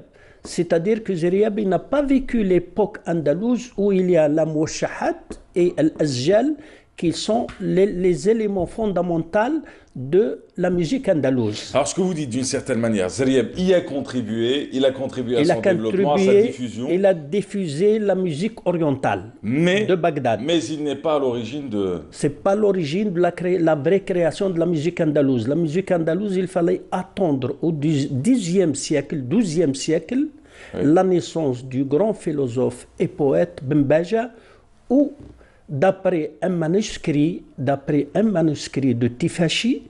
C'est-à-dire que Zerieb n'a pas vécu l'époque andalouse où il y a la mouachahat et l'azjal qui sont les éléments fondamentaux de la musique andalouse. Alors ce que vous dites d'une certaine manière, Zerieb y a contribué, il a contribué à son développement, à sa diffusion. Il a diffusé la musique orientale de Bagdad. Mais il n'est pas à l'origine de... C'est pas l'origine de la vraie création de la musique andalouse. La musique andalouse, il fallait attendre au Xe siècle, XIIe siècle, la naissance du grand philosophe et poète Benbaja, où d'après un manuscrit de Tifashi,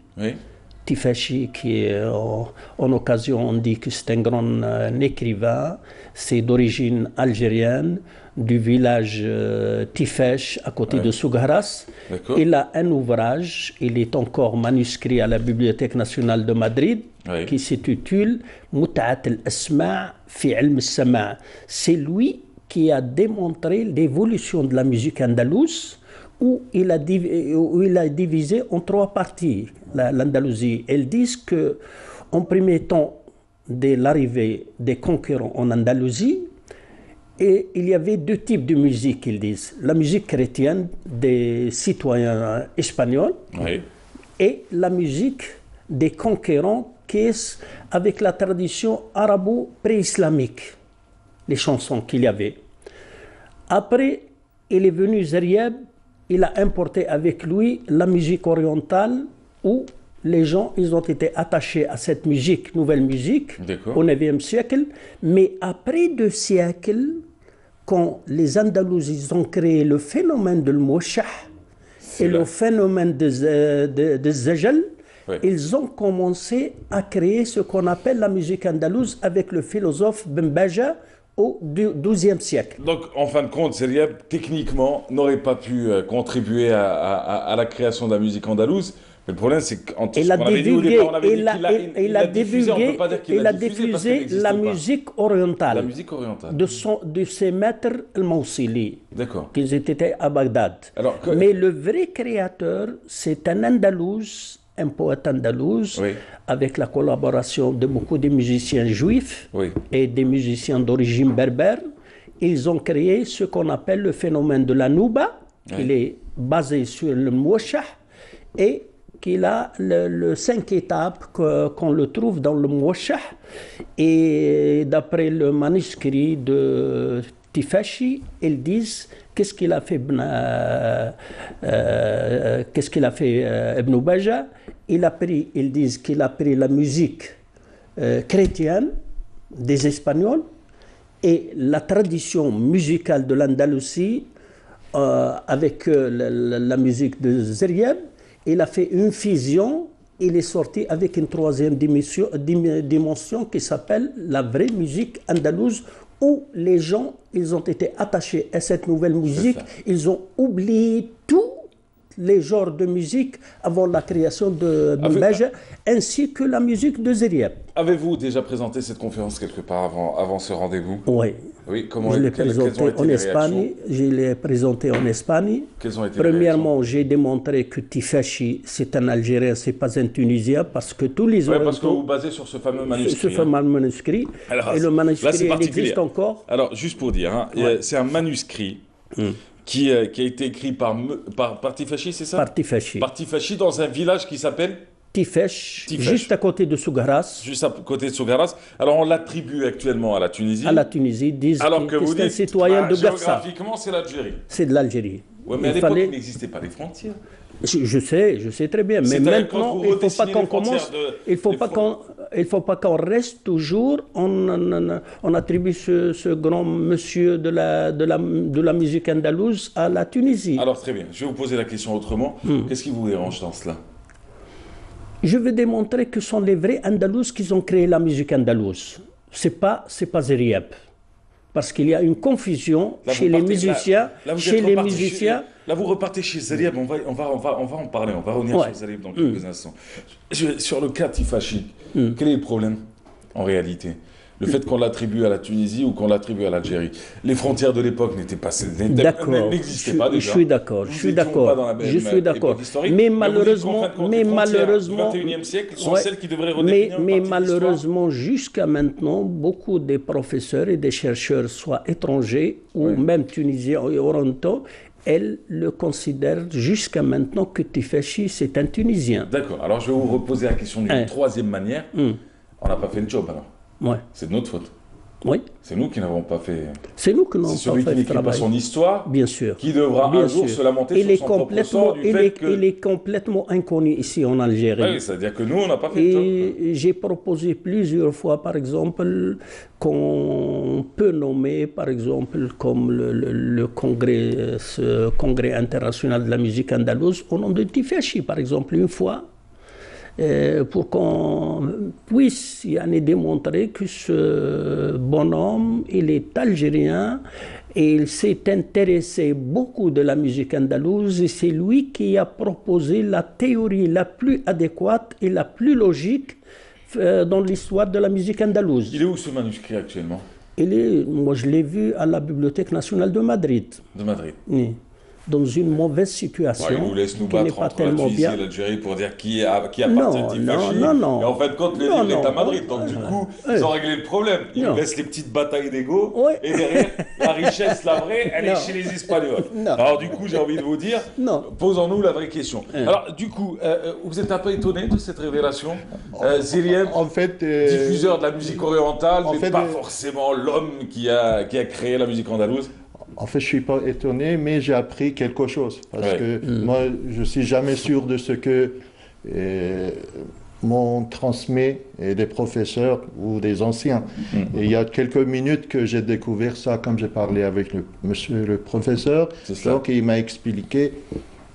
Tifashi qui est en occasion on dit que c'est un grand écrivain, c'est d'origine algérienne, du village Tifesh à côté de Sougharas. Il a un ouvrage, il est encore manuscrit à la Bibliothèque nationale de Madrid, qui s'intitule Mut'at al-Asma' fi ilm al-Sama'. C'est lui qui a démontré l'évolution de la musique andalouse, où il a divisé en 3 parties l'Andalousie. Ils disent que, en premier temps, dès l'arrivée des conquérants en Andalousie, et il y avait 2 types de musique, ils disent. La musique chrétienne des citoyens espagnols et la musique des conquérants qui est avec la tradition arabo-pré-islamique, les chansons qu'il y avait. Après, il est venu Zerieb, il a importé avec lui la musique orientale où les gens ils ont été attachés à cette musique, nouvelle musique, au 9e siècle. Mais après 2 siècles, quand les Andalous ils ont créé le phénomène de l'mouachah et le phénomène de Zajal, ils ont commencé à créer ce qu'on appelle la musique andalouse avec le philosophe Benbaja au XIIe siècle. Donc, en fin de compte, Zerieb, techniquement, n'aurait pas pu contribuer à la création de la musique andalouse. Mais le problème, c'est qu'entre ce qu'on avait dit au départ, on avait dit qu'il a diffusé, on ne peut pas dire qu'il a diffusé la musique orientale. La musique orientale. De ses maîtres al-Mawsili. D'accord. Qu'ils étaient à Bagdad. Mais le vrai créateur, c'est un Andalouse, un poète andalouse, avec la collaboration de beaucoup de musiciens juifs et des musiciens d'origine berbère. Ils ont créé ce qu'on appelle le phénomène de la nouba qu'il est basé sur le mouachah et qu'il a le 5 étapes qu'on le trouve dans le mouachah. Et d'après le manuscrit de Tifashi, ils disent qu'est-ce qu'il a fait Ibn Baja. Ils disent qu'il a pris la musique chrétienne des Espagnols et la tradition musicale de l'Andalousie avec la musique de Zeryeb. Il a fait une fusion, il est sorti avec une troisième dimension qui s'appelle la vraie musique andalouse, où les gens, ils ont été attachés à cette nouvelle musique, ils ont oublié tous les genres de musique avant la création de Boubaja, ainsi que la musique de Zeryeb. Avez-vous déjà présenté cette conférence quelque part avant ce rendez-vous? Oui. Oui, comment je l'ai présenté en Espagne. Je l'ai présenté en Espagne. Quelles ont été Premièrement, j'ai démontré que Tifashi, c'est un Algérien, c'est pas un Tunisien, parce que tous les Orientaux... parce que vous vous basez sur ce fameux manuscrit. Ce fameux manuscrit. Alors, et le manuscrit, il existe encore. Alors, juste pour dire, hein, c'est un manuscrit qui a été écrit par Tifashi, c'est ça? Par Tifashi. Par Tifashi dans un village qui s'appelle Tifesh, juste à côté de Sougaras. Juste à côté de Sougaras. Alors on l'attribue actuellement à la Tunisie. À la Tunisie, disent que c'est un citoyen de Garça. Géographiquement, c'est l'Algérie. C'est de l'Algérie. Oui, mais à l'époque, il n'existait pas les frontières. Je sais très bien. Mais maintenant, il ne faut pas qu'on commence. Il ne faut pas qu'on reste toujours. On attribue ce grand monsieur de la musique andalouse à la Tunisie. Alors très bien. Je vais vous poser la question autrement. Qu'est-ce qui vous dérange dans cela? Je veux démontrer que ce sont les vrais Andalous qui ont créé la musique andalouse. C'est pas Zeryeb. Parce qu'il y a une confusion chez les musiciens. Là, vous repartez chez Zeryeb. On va en parler. On va revenir sur Zeryeb dans quelques instants. Sur le cas Tifashi, quel est le problème en réalité? Le fait qu'on l'attribue à la Tunisie ou qu'on l'attribue à l'Algérie. Les frontières de l'époque n'existaient pas déjà. Je suis d'accord. Mais malheureusement, du 21e siècle sont celles qui devraient redéfinir mais malheureusement, jusqu'à maintenant, beaucoup des professeurs et des chercheurs, soit étrangers ou même tunisiens ou orientaux, elles le considèrent jusqu'à maintenant que Tifashi, c'est un Tunisien. D'accord. Alors je vais vous reposer la question d'une troisième manière. On n'a pas fait le job alors. Ouais. C'est de notre faute. Oui. C'est nous qui n'avons pas fait. C'est nous qui n'avons pas fait. C'est celui qui n'écrit pas son histoire. Bien sûr. Qui devra un jour se lamenter sur son propre sort du fait que. Il est complètement inconnu ici en Algérie. Oui, c'est-à-dire que nous, on n'a pas fait le job. Et j'ai proposé plusieurs fois, par exemple, qu'on peut nommer, par exemple, comme le congrès, ce congrès international de la musique andalouse, au nom de Tifashi, par exemple, une fois. Pour qu'on puisse démontrer que ce bonhomme, il est algérien et il s'est intéressé beaucoup de la musique andalouse et c'est lui qui a proposé la théorie la plus adéquate et la plus logique dans l'histoire de la musique andalouse. Il est où ce manuscrit actuellement? Moi je l'ai vu à la Bibliothèque nationale de Madrid. De Madrid. Oui. Dans une mauvaise situation. Il nous laisse nous battre entre la Tunisie et l'Algérie pour dire qui appartient à Tifashi. Non. Et en fait, quand il est à Madrid. Donc du coup, ils ont réglé le problème. Ils nous laissent les petites batailles d'ego. Et derrière, la richesse, la vraie, elle est chez les Espagnols. Alors du coup, j'ai envie de vous dire, posons-nous la vraie question. Alors du coup, vous êtes un peu étonné de cette révélation? Zeryeb, diffuseur de la musique orientale, mais pas forcément l'homme qui a créé la musique andalouse. En fait, je ne suis pas étonné, mais j'ai appris quelque chose. Parce que moi, je ne suis jamais sûr de ce que m'ont transmis des professeurs ou des anciens. Et il y a quelques minutes que j'ai découvert ça, comme j'ai parlé avec le professeur. Donc, il m'a expliqué.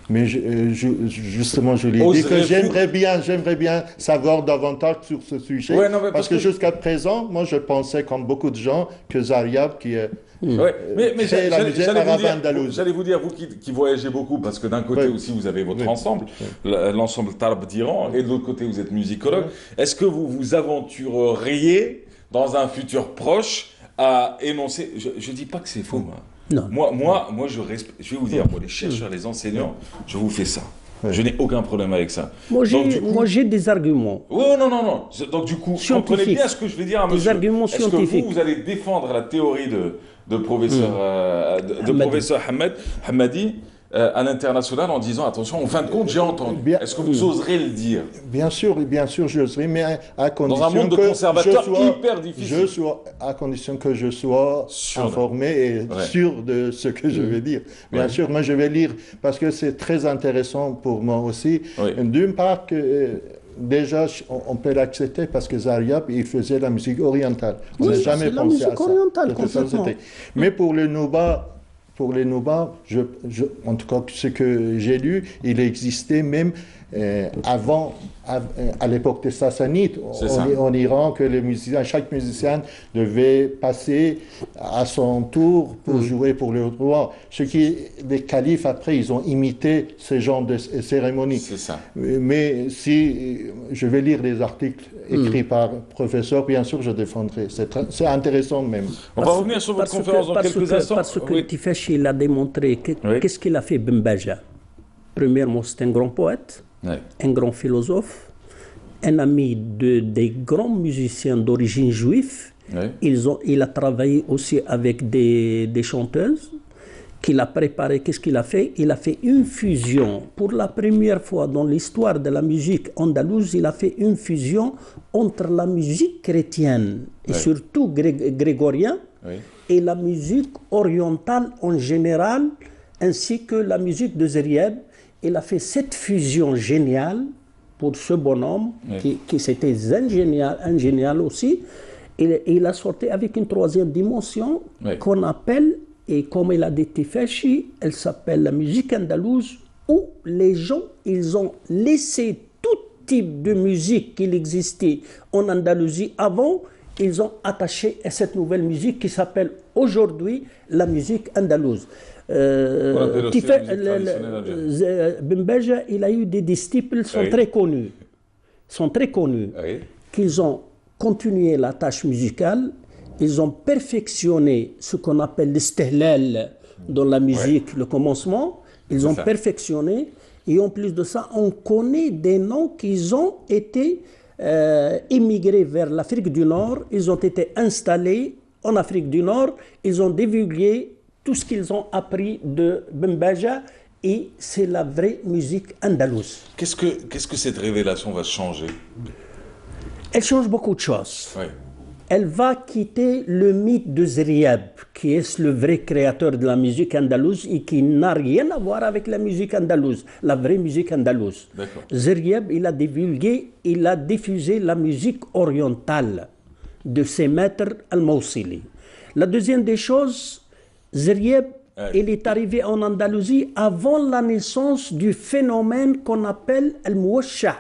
Mais justement, je lui ai dit que j'aimerais bien savoir davantage sur ce sujet. Parce que jusqu'à présent, moi, je pensais, comme beaucoup de gens, que Zeryeb, qui est... c'est la musique arabe andalouse. J'allais vous dire, vous qui voyagez beaucoup, parce que d'un côté aussi vous avez votre ensemble, l'ensemble Tarb d'Iran, et de l'autre côté vous êtes musicologue. Est-ce que vous vous aventureriez dans un futur proche à énoncer... Je ne dis pas que c'est faux, non. Moi, je vais vous dire, pour les chercheurs, les enseignants, je vous fais ça. Je n'ai aucun problème avec ça. Moi, j'ai des arguments. Non. Donc, du coup, comprenez bien ce que je vais dire à monsieur. Des arguments scientifiques. Est-ce que vous allez défendre la théorie de professeur, professeur Hamadi à l'international en disant attention, en fin de compte, j'ai entendu. Est-ce que vous oserez le dire? Bien sûr, j'oserai, mais à condition dans un monde de conservateurs hyper difficile. À condition que je sois informé et sûr de ce que je vais dire. Bien sûr, moi je vais lire parce que c'est très intéressant pour moi aussi. D'une part que déjà, on peut l'accepter parce que Zaryab, il faisait la musique orientale. On n'a jamais pensé à ça. Mais pour les Nouba, en tout cas, ce que j'ai lu, il existait même avant, à l'époque des Sassanides, en Iran, que chaque musicien devait passer à son tour pour jouer pour le roi. Les califes, après, ils ont imité ce genre de cérémonie. C'est ça. Mais si je vais lire les articles écrits par professeur, bien sûr, je défendrai. C'est intéressant même. On va revenir sur votre conférence dans quelques instants. Parce que Tifachi, il a démontré qu'est-ce qu'il a fait Bembaja. Premièrement, c'est un grand poète. Un grand philosophe, un ami des grands musiciens d'origine juive. Il a travaillé aussi avec des chanteuses qu'il a préparé. Qu'est-ce qu'il a fait? Il a fait une fusion. Pour la première fois dans l'histoire de la musique andalouse, il a fait une fusion entre la musique chrétienne et surtout grégorienne et la musique orientale en général, ainsi que la musique de Zaryab. Il a fait cette fusion géniale pour ce bonhomme, qui c'était ingénial aussi. Il a sorti avec une troisième dimension qu'on appelle, et comme il a dit Tifachi, elle s'appelle la musique andalouse, où les gens, ils ont laissé tout type de musique qu'il existait en Andalousie avant, ils ont attaché à cette nouvelle musique qui s'appelle aujourd'hui la musique andalouse. Bembaja, il a eu des disciples très connus, qu'ils ont continué la tâche musicale, ils ont perfectionné ce qu'on appelle l'istihlal dans la musique, le commencement, ils ont perfectionné, et en plus de ça, on connaît des noms qui ont été émigrés vers l'Afrique du Nord, ils ont été installés en Afrique du Nord, ils ont divulgué tout ce qu'ils ont appris de Bembaja, et c'est la vraie musique andalouse. Qu'est-ce que cette révélation va changer? Elle change beaucoup de choses. Elle va quitter le mythe de Zaryab, qui est le vrai créateur de la musique andalouse et qui n'a rien à voir avec la musique andalouse, la vraie musique andalouse. Zaryab, il a divulgué, il a diffusé la musique orientale de ses maîtres al-Mawsili. La deuxième des choses, Zaryab, il est arrivé en Andalousie avant la naissance du phénomène qu'on appelle al-Mouwashah.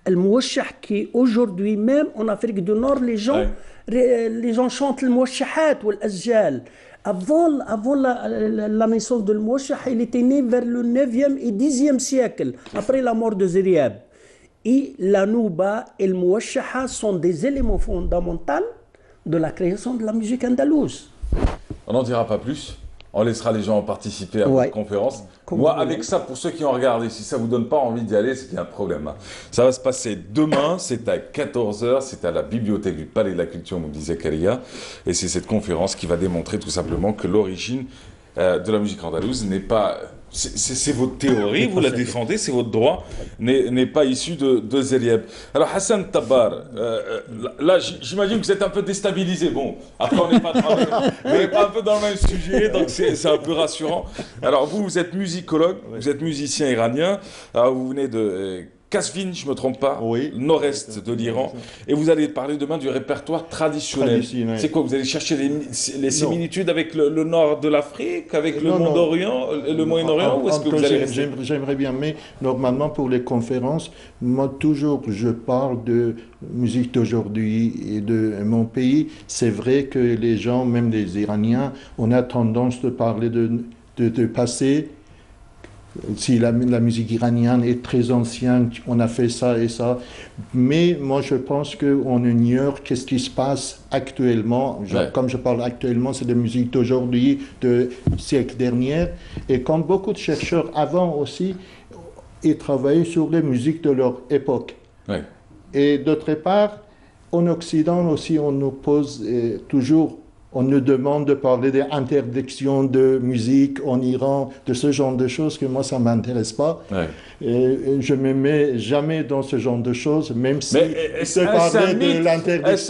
Al-Mouwashah qui aujourd'hui même en Afrique du Nord, les gens chantent al-Mouwashahat ou al-Azjal. Avant la naissance de al-Mouwashah, il était né vers le 9e et 10e siècle, après la mort de Zaryab. Et la Nouba et le Mouwashaha sont des éléments fondamentaux de la création de la musique andalouse. On n'en dira pas plus. On laissera les gens participer à votre conférence. Moi, avec ça, pour ceux qui ont regardé, si ça ne vous donne pas envie d'y aller, c'est qu'il y a un problème. Ça va se passer demain, c'est à 14 h, c'est à la bibliothèque du Palais de la Culture, Moudi Zakaria. Et c'est cette conférence qui va démontrer tout simplement que l'origine de la musique andalouse n'est pas... C'est votre théorie, vous la défendez, c'est votre droit, n'est pas issu de Zaryab. Alors Hassan Tabar, là j'imagine que vous êtes un peu déstabilisé. Bon, après on n'est pas un peu dans le même sujet, donc c'est un peu rassurant. Alors vous êtes musicologue, vous êtes musicien iranien, alors vous venez de... Kasvin, je ne me trompe pas, nord-est de l'Iran. Et vous allez parler demain du répertoire traditionnel. C'est quoi? Vous allez chercher les similitudes avec le nord de l'Afrique, avec le Moyen-Orient, ou est-ce que vous allez rester... J'aimerais bien, mais normalement pour les conférences, moi toujours je parle de musique d'aujourd'hui et de mon pays. C'est vrai que les gens, même les Iraniens, on a tendance de parler de passé. Si la musique iranienne est très ancienne, on a fait ça et ça. Mais moi, je pense qu'on ignore qu'est-ce qui se passe actuellement. Comme je parle actuellement, c'est de musique d'aujourd'hui, du siècle dernier. Et comme beaucoup de chercheurs avant aussi, ils travaillaient sur les musiques de leur époque. Et d'autre part, en Occident aussi, on nous pose toujours on nous demande de parler d'interdiction de musique en Iran, de ce genre de choses que moi, ça ne m'intéresse pas. Ouais. Et je ne me mets jamais dans ce genre de choses, même si est-ce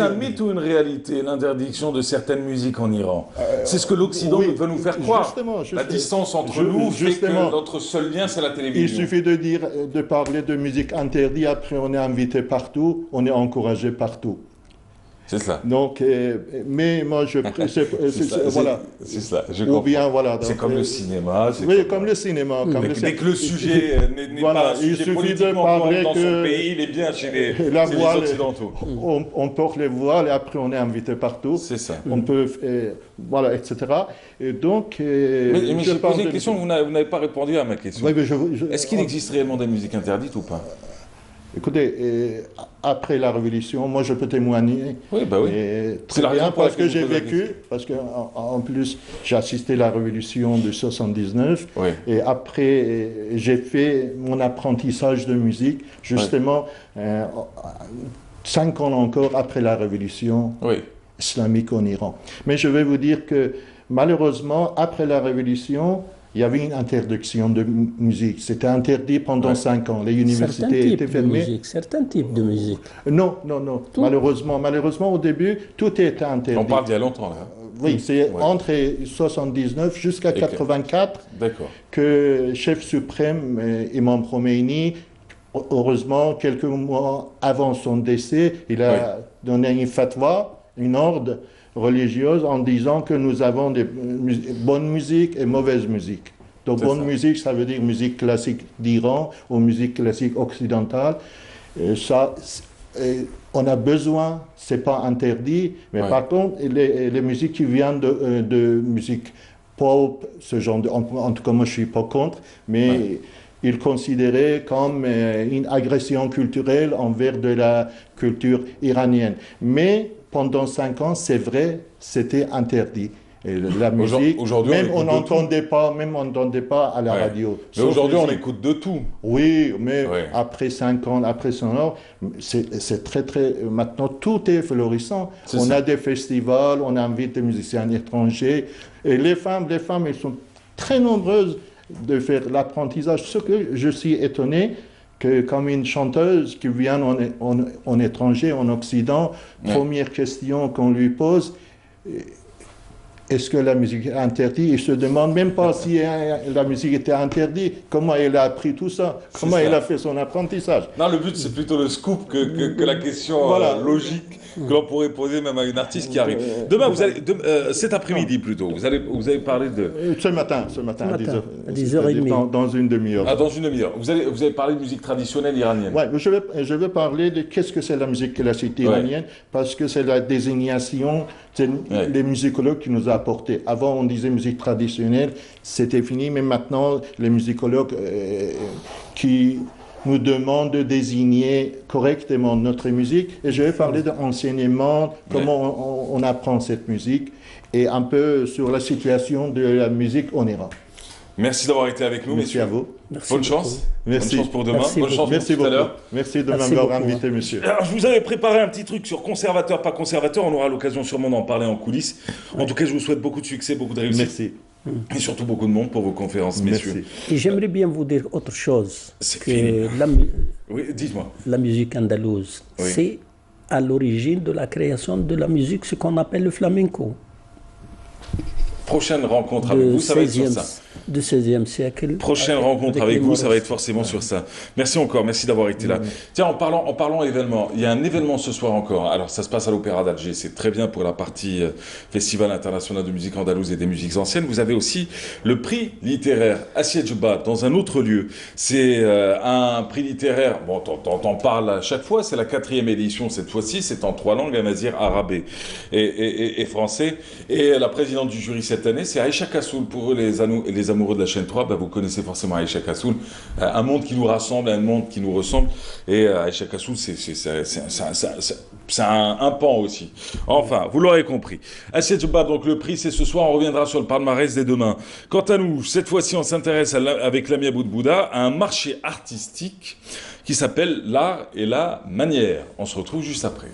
un mythe ou une réalité, l'interdiction de certaines musiques en Iran? C'est ce que l'Occident veut nous faire croire. Justement. La distance entre nous fait que notre seul lien, c'est la télévision. Il suffit de parler de musique interdite, après on est invité partout, on est encouragé partout. C'est cela. Donc, mais moi, voilà. C'est cela. Ou bien, voilà. C'est comme le cinéma. Oui, comme le cinéma. Dès que le sujet n'est pas un sujet politiquement correct dans son pays, il est bien chez les Occidentaux. On porte les voiles et après on est invité partout. C'est ça. On peut, voilà, etc. Et donc, mais j'ai posé une question, vous n'avez pas répondu à ma question. Oui, est-ce qu'il existe réellement des musiques interdites ou pas? Écoutez, après la Révolution, moi je peux témoigner. Oui, bah oui. Très bien, parce que j'ai vécu, parce qu'en plus j'ai assisté à la Révolution de 79. Oui. Et après, j'ai fait mon apprentissage de musique, justement, 5 ans encore après la Révolution islamique en Iran. Mais je vais vous dire que malheureusement, après la Révolution, il y avait une interdiction de musique. C'était interdit pendant 5 ans. Les universités étaient fermées. Certains types de musique. Non. Malheureusement, au début, tout était interdit. On parle d'il y a longtemps, là. Oui, c'est entre 79 jusqu'à 84 que chef suprême, Imam Khomeini, heureusement, quelques mois avant son décès, il a donné une fatwa, une ordre religieuse en disant que nous avons des bonnes musiques et mauvaises musiques. Donc bonne musique, ça veut dire musique classique d'Iran ou musique classique occidentale. Et ça, on a besoin, c'est pas interdit, mais par contre, les musiques qui viennent de musique pop, ce genre de, en tout cas moi je suis pas contre, mais il considérait comme une agression culturelle envers de la culture iranienne. Mais pendant 5 ans, c'est vrai, c'était interdit. Et la musique, même on n'entendait pas à la radio. Mais aujourd'hui, on écoute de tout. Oui, mais après 5 ans, après 100 ans, c'est très, très... Maintenant, tout est florissant. On a des festivals, on invite des musiciens étrangers. Et les femmes, elles sont très nombreuses de faire l'apprentissage. Ce que je suis étonné, que comme une chanteuse qui vient en étranger, en Occident, première question qu'on lui pose, est-ce que la musique est interdite? Il se demande même pas si la musique était interdite, comment elle a appris tout ça, comment elle a fait son apprentissage. Non, le but c'est plutôt le scoop que la question logique que l'on pourrait poser même à une artiste qui arrive. Demain, vous allez, cet après-midi plutôt, vous allez parler de... Ce matin à 10h30. Dans une demi-heure. Ah, dans une demi-heure. Vous allez parler de musique traditionnelle iranienne. Oui, je vais parler de qu'est-ce que c'est la musique classique iranienne, parce que c'est la désignation, c'est les musicologues qui nous ont apporté. Avant, on disait musique traditionnelle, c'était fini, mais maintenant, les musicologues qui nous demandent de désigner correctement notre musique. Et je vais parler d'enseignement, comment on apprend cette musique, et un peu sur la situation de la musique en Iran. Merci d'avoir été avec nous, messieurs. Merci à vous. Bonne chance. Merci. Bonne chance pour demain. Bonne chance pour tout à l'heure. Merci de m'avoir invité, monsieur. Alors, je vous avais préparé un petit truc sur conservateur, pas conservateur. On aura l'occasion sûrement d'en parler en coulisses. En tout cas, je vous souhaite beaucoup de succès, beaucoup de réussite. Merci. Et surtout beaucoup de monde pour vos conférences, messieurs. Et j'aimerais bien vous dire autre chose. Oui, dites-moi. La musique andalouse, c'est à l'origine de la création de la musique, ce qu'on appelle le flamenco. Prochaine rencontre avec vous, ça va être sur ça. Du XVIe siècle. Prochaine rencontre avec vous, ça va être forcément sur ça. Merci encore, merci d'avoir été là. Tiens, en parlant événement, il y a un événement ce soir encore. Alors, ça se passe à l'Opéra d'Alger, c'est très bien pour la partie Festival international de musique andalouse et des musiques anciennes. Vous avez aussi le prix littéraire Assied Djebba dans un autre lieu. C'est un prix littéraire, bon, t'en parles à chaque fois, c'est la 4e édition cette fois-ci, c'est en 3 langues, amazigh, arabe et français. Et la présidente du jury cette année, c'est Aïcha Kassoul. Pour eux, les amoureux de la chaîne 3, vous connaissez forcément Aïcha Kassoul, un monde qui nous rassemble, un monde qui nous ressemble, et Aïcha Kassoul, c'est un pan aussi. Enfin, vous l'aurez compris. Assied Djebba, donc le prix, c'est ce soir, on reviendra sur le palmarès dès demain. Quant à nous, cette fois-ci, on s'intéresse avec Lamia Boudbouda à un marché artistique qui s'appelle l'art et la manière. On se retrouve juste après.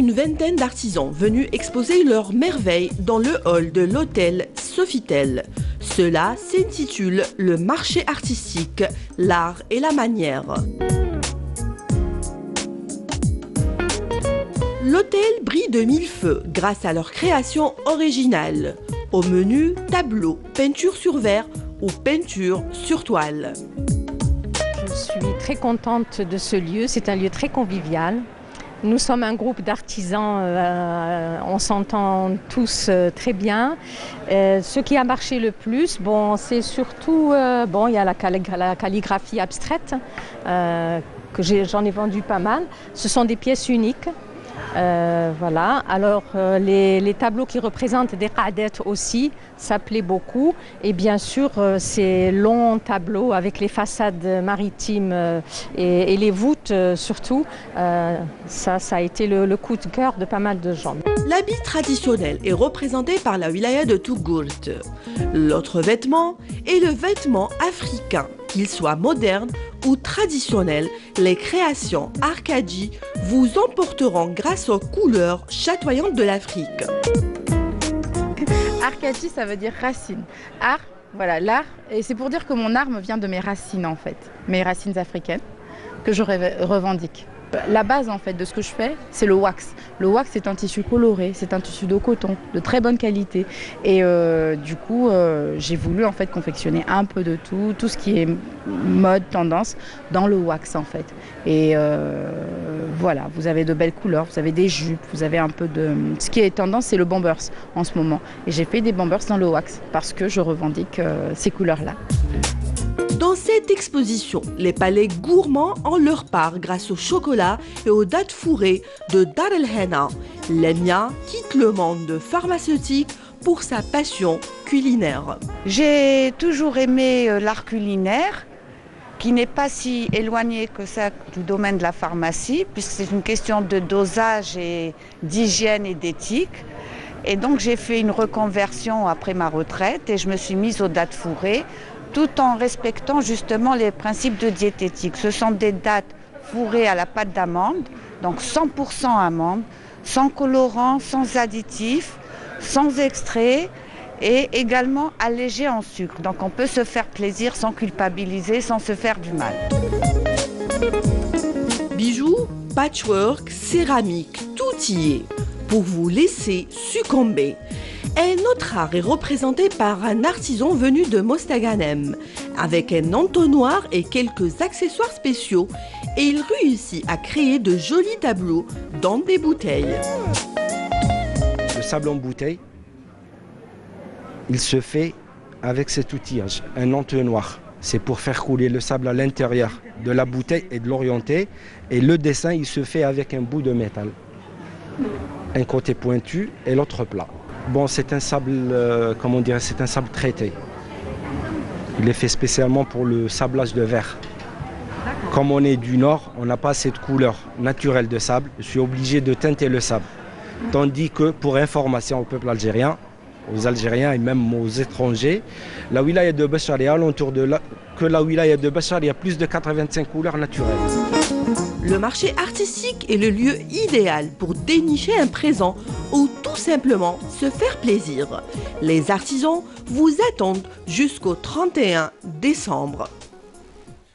une vingtaine d'artisans venus exposer leurs merveilles dans le hall de l'hôtel Sofitel. Cela s'intitule le marché artistique, l'art et la manière. L'hôtel brille de mille feux grâce à leur création originale. Au menu, tableaux, peinture sur verre ou peinture sur toile. Je suis très contente de ce lieu, c'est un lieu très convivial. Nous sommes un groupe d'artisans, on s'entend tous très bien. Ce qui a marché le plus, c'est surtout, il y a la calligraphie abstraite, que j'en ai vendu pas mal. Ce sont des pièces uniques. Voilà. Alors les tableaux qui représentent des qadettes aussi, ça plaît beaucoup. Et bien sûr, ces longs tableaux avec les façades maritimes et les voûtes surtout, ça a été le coup de cœur de pas mal de gens. L'habit traditionnel est représenté par la wilaya de Tougourt. L'autre vêtement est le vêtement africain. Qu'il soit moderne ou traditionnel, les créations Arkadji vous emporteront grâce aux couleurs chatoyantes de l'Afrique. Arkadji, ça veut dire racine. Art, voilà, l'art. Et c'est pour dire que mon art me vient de mes racines en fait, mes racines africaines, que je revendique. La base en fait de ce que je fais, c'est le wax. Le wax, c'est un tissu coloré, c'est un tissu de coton de très bonne qualité. Et du coup, j'ai voulu en fait confectionner un peu de tout ce qui est mode, tendance, dans le wax en fait. Et voilà, vous avez de belles couleurs, vous avez des jupes, vous avez un peu de... Ce qui est tendance, c'est le bombers en ce moment. Et j'ai fait des bombers dans le wax parce que je revendique ces couleurs-là. Dans cette exposition, les palais gourmands ont leur part grâce au chocolat et aux dattes fourrées de Dar el Henna. Lemia quitte le monde pharmaceutique pour sa passion culinaire. J'ai toujours aimé l'art culinaire, qui n'est pas si éloigné que ça du domaine de la pharmacie, puisque c'est une question de dosage et d'hygiène et d'éthique. Et donc j'ai fait une reconversion après ma retraite et je me suis mise aux dattes fourrées, tout en respectant justement les principes de diététique. Ce sont des dattes fourrées à la pâte d'amande, donc 100% amande, sans colorant, sans additifs, sans extrait et également allégées en sucre. Donc on peut se faire plaisir sans culpabiliser, sans se faire du mal. Bijoux, patchwork, céramique, tout y est pour vous laisser succomber. Un autre art est représenté par un artisan venu de Mostaganem. Avec un entonnoir et quelques accessoires spéciaux, et il réussit à créer de jolis tableaux dans des bouteilles. Le sable en bouteille, il se fait avec cet outillage, un entonnoir. C'est pour faire couler le sable à l'intérieur de la bouteille et de l'orienter. Et le dessin, il se fait avec un bout de métal. Un côté pointu et l'autre plat. Bon, c'est un sable, comment dire, c'est un sable traité. Il est fait spécialement pour le sablage de verre. Comme on est du Nord, on n'a pas cette couleur naturelle de sable. Je suis obligé de teinter le sable. Tandis que, pour information au peuple algérien, aux Algériens et même aux étrangers, la wilaya de Béchar et alentour de la wilaya de Béchar, il y a plus de 85 couleurs naturelles. Le marché artistique est le lieu idéal pour dénicher un présent ou tout simplement se faire plaisir. Les artisans vous attendent jusqu'au 31 décembre.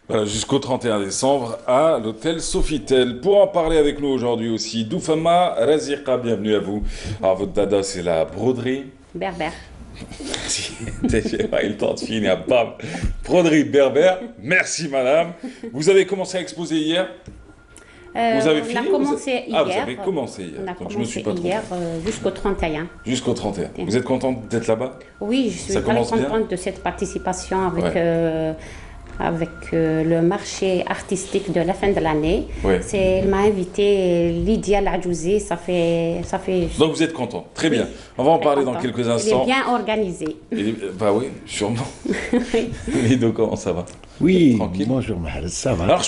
Voilà, jusqu'au 31 décembre à l'hôtel Sofitel. Pour en parler avec nous aujourd'hui aussi, Doufama Razika, bienvenue à vous. Alors votre dada, c'est la broderie. Berbère. J'ai pas eu le temps de finir. Bam. Broderie berbère. Merci madame. Vous avez commencé à exposer hier? Vous avez fini? On a commencé hier. Ah, vous avez commencé hier. On a Donc, commencé hier jusqu'au 31. Jusqu'au 31. Vous êtes contente d'être là-bas? Oui, je suis très contente de cette participation avec le marché artistique de la fin de l'année. Ouais. Elle m'a invité Lydia Ladjouzi, ça fait... Donc vous êtes content, très bien. On va en parler dans quelques instants. Il est bien organisé. Bah oui, sûrement. Lido, comment ça va? Oui, tranquille. Bonjour Mahrez, ça va. Alors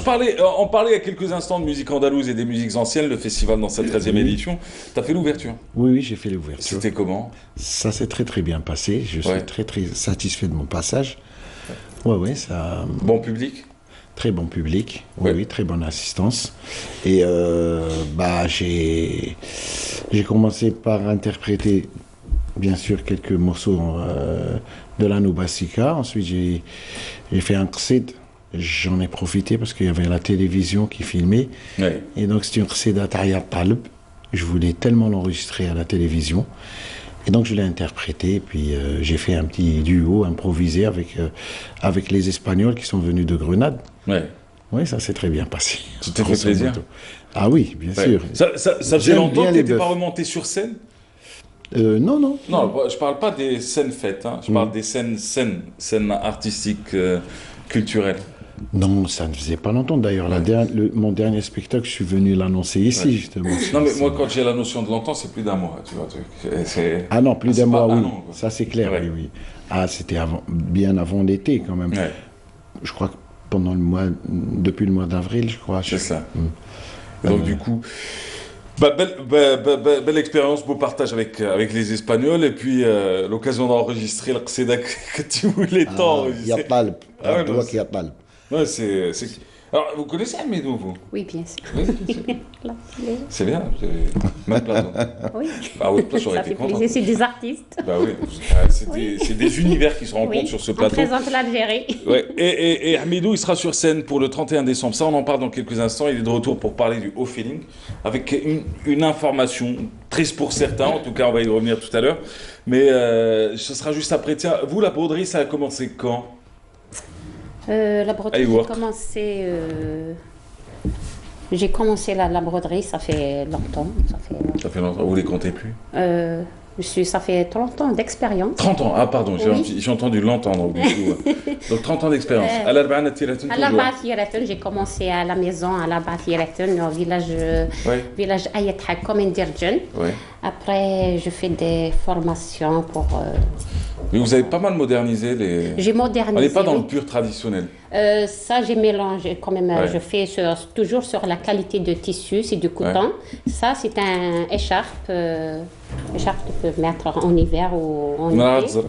on parlait il y a quelques instants de musique andalouse et des musiques anciennes, le festival dans sa 13e édition. Tu as fait l'ouverture? Oui, j'ai fait l'ouverture. C'était comment? Ça s'est très très bien passé, je suis très très satisfait de mon passage. Ouais, ça... Bon public? Très bon public, oui, très bonne assistance. Et j'ai commencé par interpréter, bien sûr, quelques morceaux de la Noubasika. Ensuite, j'ai fait un qsid. J'en ai profité parce qu'il y avait la télévision qui filmait. Ouais. Et donc, c'était un qsid à Tahya Talib. Je voulais tellement l'enregistrer à la télévision. Et donc, je l'ai interprété. Et puis, j'ai fait un petit duo improvisé avec les Espagnols qui sont venus de Grenade. Ouais. Oui, ça s'est très bien passé. Tu t'es fait plaisir? Ah oui, bien sûr. Ça faisait longtemps que tu n'étais pas remonté sur scène? Non. Non, je ne parle pas des scènes faites. Hein. Je parle des scènes artistiques, culturelles. Non, ça ne faisait pas longtemps. D'ailleurs, mon dernier spectacle, je suis venu l'annoncer ici, justement. Non, mais moi, quand j'ai la notion de longtemps, c'est plus d'un mois. Tu vois, ah non, plus d'un mois, oui. Ça, c'est clair, oui. Ah, c'était bien avant l'été, quand même. Ouais. Je crois que depuis le mois d'avril, je crois. C'est ça. Donc, du coup... belle expérience, beau partage avec les Espagnols, et puis l'occasion d'enregistrer le qsida que tu voulais tant enregistrer. Ouais, Alors, vous connaissez Hamidou, vous? Oui, bien sûr. Oui, c'est bien, même place. Oui, oui, j'aurais été content. C'est des artistes. Bah oui, c'est des univers qui se rencontrent sur ce plateau. On présente l'Algérie. Ouais. Et Hamidou, il sera sur scène pour le 31 décembre. Ça, on en parle dans quelques instants. Il est de retour pour parler du Haut Feeling, avec une information triste pour certains. En tout cas, on va y revenir tout à l'heure. Mais ce sera juste après. Tiens, vous, la broderie, ça a commencé quand? La broderie, j'ai commencé la broderie, ça fait longtemps. Ça fait longtemps, vous les comptez plus? Ça fait 30 ans d'expérience. 30 ans, ah pardon, j'ai entendu l'entendre. Donc 30 ans d'expérience. À l'Arba'at Tiratun, j'ai commencé à la maison, à l'Arba'at Tiratun, au village Ayet Hakom Indirjan. Après, je fais des formations pour... Mais vous avez pas mal modernisé les... J'ai modernisé. On n'est pas dans le pur traditionnel. Ça, j'ai mélangé quand même. Je fais toujours sur la qualité de tissu, c'est du coton. Ça, c'est un écharpe. Écharpe que tu peux mettre en hiver ou en été.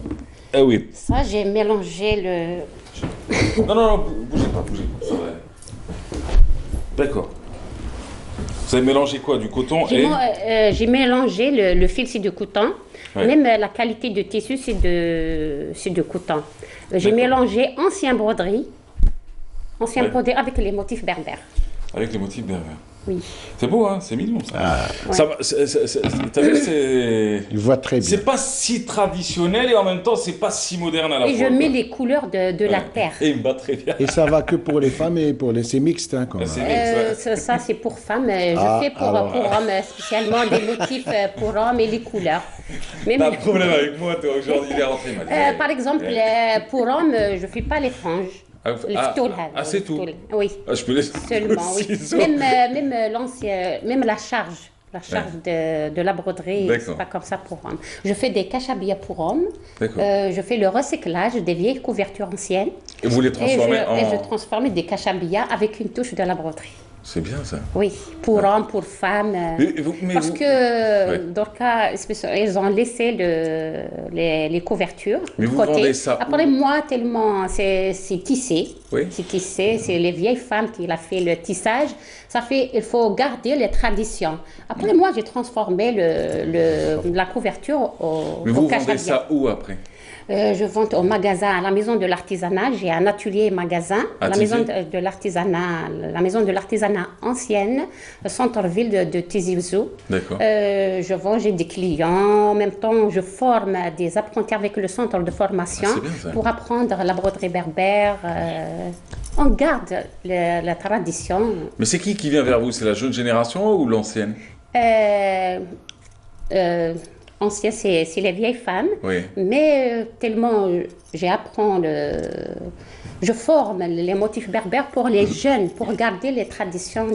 Ah oui. Ça, j'ai mélangé le... Non, bougez pas. Ça va. D'accord. Vous avez mélangé quoi? Du coton J'ai mélangé le fil, c'est du coton. Ouais. Même la qualité de tissu, c'est de coton. J'ai mélangé ancienne broderie avec les motifs berbères. Avec les motifs berbères. Oui. C'est beau, hein, c'est mignon ça. T'as vu, il voit très bien. C'est pas si traditionnel et en même temps, c'est pas si moderne à la fois. Et je mets les couleurs de la terre. Et il me bat très bien. Et ça va que pour les femmes et pour c'est mixte, hein, quand même. Ça, c'est pour femmes. Je fais pour hommes, spécialement des motifs pour hommes et les couleurs. T'as un problème avec moi, toi, aujourd'hui, il est rentré mal. Par exemple, pour hommes, je fais pas les franges. C'est tout. Oui. Je peux laisser seulement, oui. Même la charge de la broderie, c'est pas comme ça pour hommes. Je fais des cachabia pour hommes. Je fais le recyclage des vieilles couvertures anciennes. Et vous les transformez et je transforme des cachabia avec une touche de la broderie. C'est bien ça. Oui, pour hommes, pour femmes. Parce que Dorca, ils ont laissé les couvertures de côté. Après moi, tellement c'est tissé. Oui. C'est tissé, c'est les vieilles femmes qui ont fait le tissage. Il faut garder les traditions. Après moi, j'ai transformé la couverture au Mais vous vendez ça où après? Je vends au magasin, à la maison de l'artisanat. J'ai un atelier magasin, la maison de l'artisanat ancienne, le centre-ville de Tizi Ouzou. D'accord. J'ai des clients. En même temps, je forme des apprentis avec le centre de formation pour apprendre la broderie berbère. On garde la tradition. Mais c'est qui vient vers vous? C'est la jeune génération ou l'ancienne? Ancienne, c'est les vieilles femmes, mais tellement je forme les motifs berbères pour les jeunes, pour garder les traditions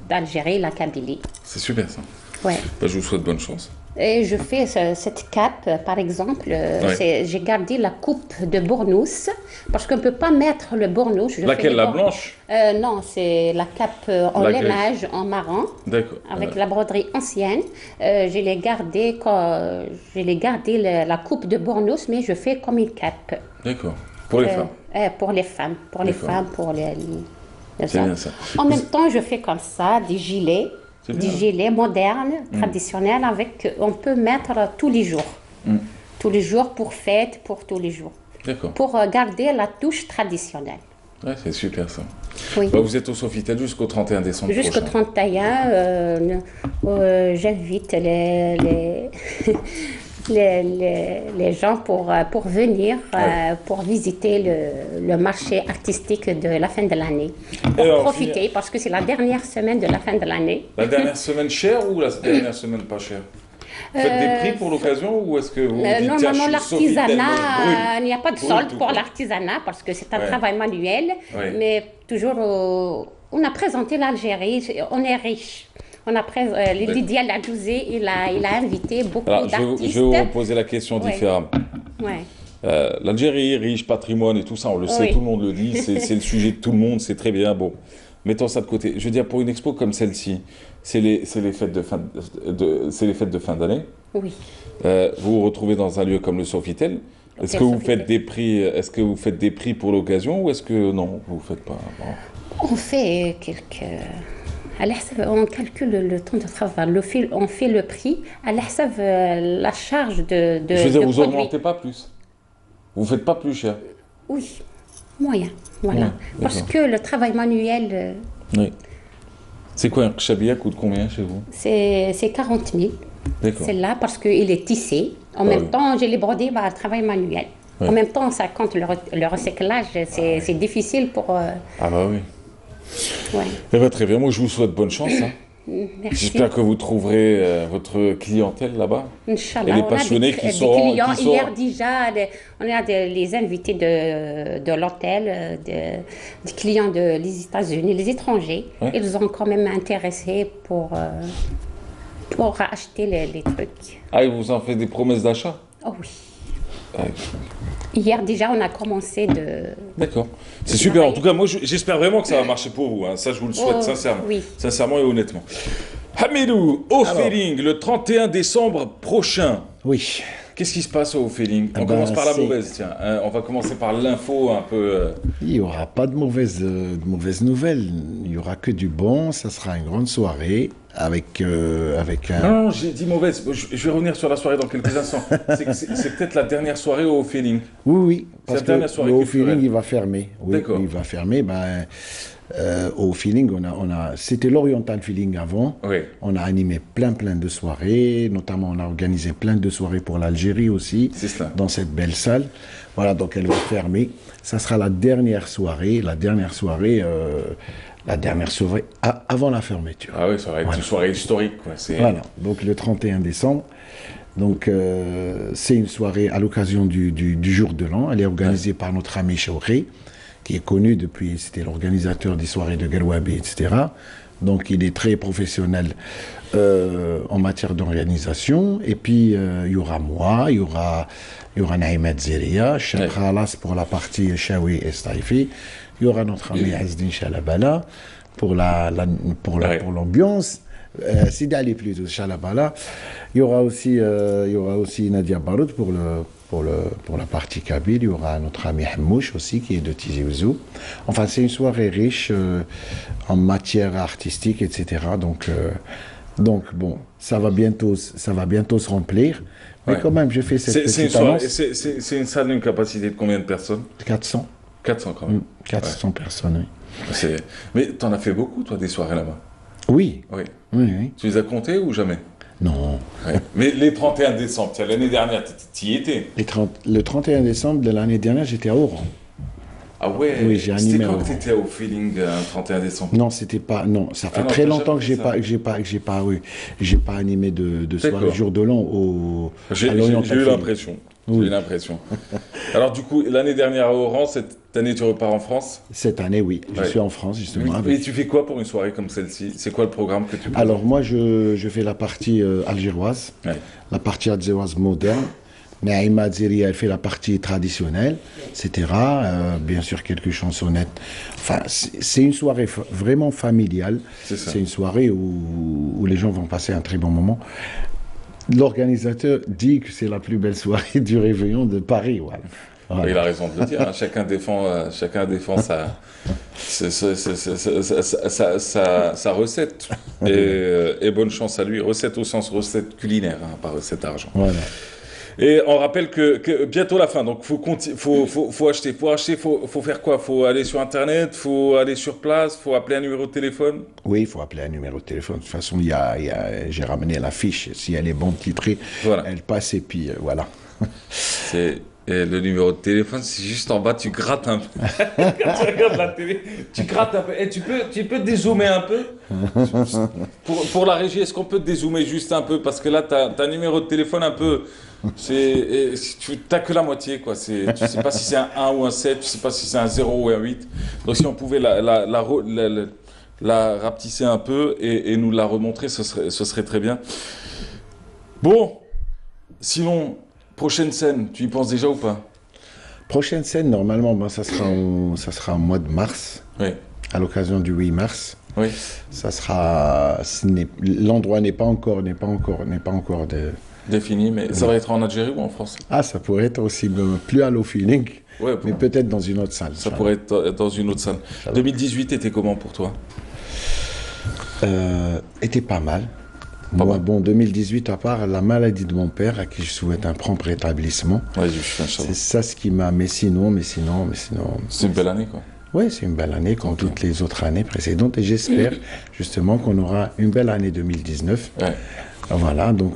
d'Algérie, la Kabylie. C'est super ça. Ouais. Je vous souhaite bonne chance. Et je fais cette cape, par exemple, j'ai gardé la coupe de bournous, parce qu'on ne peut pas mettre le bournous. Laquelle, la blanche? Non, c'est la cape en lainage, en marron, avec la broderie ancienne. J'ai gardé la coupe de bournous, mais je fais comme une cape. D'accord. Pour les femmes. Pour les femmes, pour les femmes, pour les C'est hommes. bien ça. En même temps, je fais comme ça, des gilets modernes, traditionnels, on peut mettre tous les jours. Tous les jours pour fête, pour tous les jours. D'accord. Pour garder la touche traditionnelle. Ouais, c'est super ça. Oui. Bah, vous êtes au Sofitel jusqu'au 31 décembre Jusqu'au prochain. 31, j'invite les gens pour venir, pour visiter le marché artistique de la fin de l'année. Pour profiter, parce que c'est la dernière semaine de la fin de l'année. La dernière semaine chère ou la dernière semaine pas chère? Faites des prix pour l'occasion ou est-ce que vous dites, normalement, tiens, l'artisanat, il n'y a pas de solde pour l'artisanat parce que c'est un travail manuel, mais toujours, on a présenté l'Algérie, on est riche. On a Lydia Ladjouzé, il a invité beaucoup d'artistes. Je vais vous poser la question différemment. L'Algérie est riche, patrimoine et tout ça, on le sait, tout le monde le dit, c'est le sujet de tout le monde, c'est très bien, bon. Mettons ça de côté. Je veux dire, pour une expo comme celle-ci, c'est les fêtes de fin d'année. Oui. Vous vous retrouvez dans un lieu comme le Sofitel. Est-ce que vous faites des prix? Est-ce que vous faites des prix pour l'occasion ou est-ce que non, vous faites pas? On fait quelques. On calcule le temps de travail. On fait le prix à la charge de. Je veux dire, vous n'augmentez pas plus. Vous faites pas plus cher. Oui, moyen. Voilà. Ouais, parce que le travail manuel. Oui. C'est quoi un chabia coûte combien chez vous? C'est 40 000. D'accord. C'est là parce qu'il est tissé. En même temps, j'ai les brodés, travail manuel. Ouais. En même temps, ça compte le recyclage. C'est difficile pour. Ah bah oui. Ouais. Eh ben, très bien. Moi, je vous souhaite bonne chance. Hein. Merci. J'espère que vous trouverez votre clientèle là-bas. Inch'Allah. Et les passionnés qui sont. Clients. Hier déjà, on a les invités de l'hôtel, des clients des États-Unis, les étrangers. Ouais. Ils ont quand même intéressé pour acheter les trucs. Ah, ils vous ont fait des promesses d'achat? Oh oui. Ah, Hier déjà, on a commencé de. D'accord. C'est super. En tout cas, moi, j'espère vraiment que ça va marcher pour vous. Hein. Ça, je vous le souhaite sincèrement. Oui. Sincèrement et honnêtement. Hamidou, au Feeling, le 31 décembre prochain. Oui. Qu'est-ce qui se passe au Feeling? On commence par la mauvaise, tiens. On va commencer par l'info un peu. Il n'y aura pas de mauvaises nouvelles. Il n'y aura que du bon. Ça sera une grande soirée avec un... Non, j'ai dit mauvaise. Je vais revenir sur la soirée dans quelques instants. C'est peut-être la dernière soirée au Feeling. Oui, parce que au Feeling, culturelle. il va fermer. Oui, D'accord. il va fermer. Au Feeling, c'était l'Oriental Feeling avant. Oui. On a animé plein de soirées, notamment on a organisé plein de soirées pour l'Algérie aussi, dans cette belle salle. Voilà, donc elle va fermer. Ça sera la dernière soirée avant la fermeture. Ah oui, ça va être une soirée historique, quoi. Voilà, donc le 31 décembre. Donc c'est une soirée à l'occasion du jour de l'an. Elle est organisée par notre ami Choukhri, qui est connu depuis, c'était l'organisateur des soirées de Galwabi, etc. Donc il est très professionnel en matière d'organisation. Et puis il y aura moi, il y aura Naïma Zeria, Cheikh Khalas pour la partie Chaoui et Staifi. Il y aura notre ami Azdin Chalabala pour l'ambiance. Sidi Ali plutôt, Chalabala. Il y aura aussi Nadia Baroud pour la partie kabyle. Il y aura notre ami Hammouch aussi qui est de Tizi Ouzou. Enfin, c'est une soirée riche en matière artistique, etc. Donc bon, ça va bientôt se remplir. Mais quand même, je fais cette petite annonce. C'est une salle d'une capacité de combien de personnes? 400. 400 quand même. 400 personnes, oui. Mais t'en as fait beaucoup, toi, des soirées là-bas? Oui. Oui. Tu les as comptées ou jamais? Non. Ouais. Mais les 31 décembre, l'année dernière, tu y étais? Le 31 décembre de l'année dernière, j'étais à Oran. Ah ouais? Oui, j'ai animé. C'était quand que tu étais au Feeling un 31 décembre? Non, c'était pas. Non, ça fait très longtemps que j'ai pas animé de soirée jour de l'an J'ai eu l'impression. Oui. J'ai eu l'impression. Alors du coup, l'année dernière à Oran, cette année tu repars en France? Cette année, oui. Je suis en France justement. Et tu fais quoi pour une soirée comme celle-ci? C'est quoi le programme que tu fais? Alors moi, je fais la partie algéroise, la partie algéroise moderne. Naïma Zeria, elle fait la partie traditionnelle, etc. Bien sûr, quelques chansonnettes. Enfin, c'est une soirée vraiment familiale. C'est une soirée où les gens vont passer un très bon moment. L'organisateur dit que c'est la plus belle soirée du réveillon de Paris. Voilà. Voilà. Il a raison de le dire, hein. Chacun défend sa recette. Et bonne chance à lui. Recette au sens recette culinaire, hein, pas recette d'argent. Voilà. Et on rappelle que bientôt la fin, donc faut acheter, faut faire quoi? Faut aller sur Internet, faut aller sur place, faut appeler un numéro de téléphone? Oui, il faut appeler un numéro de téléphone. De toute façon, j'ai ramené la fiche. Si elle est bon titrée, voilà. Elle passe et puis voilà. Et le numéro de téléphone, c'est juste en bas, tu grattes un peu. Quand tu regardes la télé, tu grattes un peu. Et tu peux dézoomer un peu? Pour la régie, est-ce qu'on peut dézoomer juste un peu? Parce que là, tu as un numéro de téléphone un peu... tu n'as que la moitié, quoi. Tu ne sais pas si c'est un 1 ou un 7, tu ne sais pas si c'est un 0 ou un 8. Donc si on pouvait la rapetisser un peu et nous la remontrer, ce serait très bien. Bon, sinon... Prochaine scène, tu y penses déjà ou pas? Prochaine scène, normalement, ça sera au mois de mars, oui. À l'occasion du 8 mars. Oui. Ça sera, l'endroit n'est pas encore défini, mais ça va être en Algérie ou en France? Ah, ça pourrait être aussi plus à low feeling, ouais, mais peut-être dans une autre salle. Ça pourrait être dans une autre salle. 2018 était comment pour toi? Était pas mal. Moi, bon, 2018, à part la maladie de mon père, à qui je souhaite un prompt rétablissement, c'est ça ce qui m'a... Mais sinon... C'est une belle année, quoi. Oui, c'est une belle année, comme toutes les autres années précédentes, et j'espère justement qu'on aura une belle année 2019. Ouais. Voilà, donc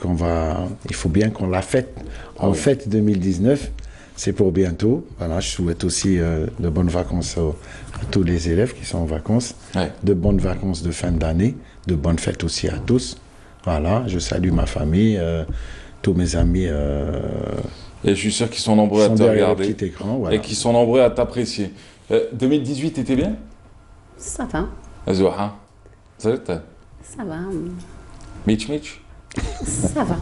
il faut bien qu'on la fête. En fête 2019, c'est pour bientôt. Voilà, je souhaite aussi de bonnes vacances à tous les élèves qui sont en vacances, de bonnes vacances de fin d'année, de bonnes fêtes aussi à tous. Voilà, je salue ma famille, tous mes amis. Et je suis sûr qu'ils sont nombreux à te regarder. Petit écran, voilà. Et qu'ils sont nombreux à t'apprécier. 2018 était bien? Ça va. Azouha, ça va. Mitch Mitch? Ça va.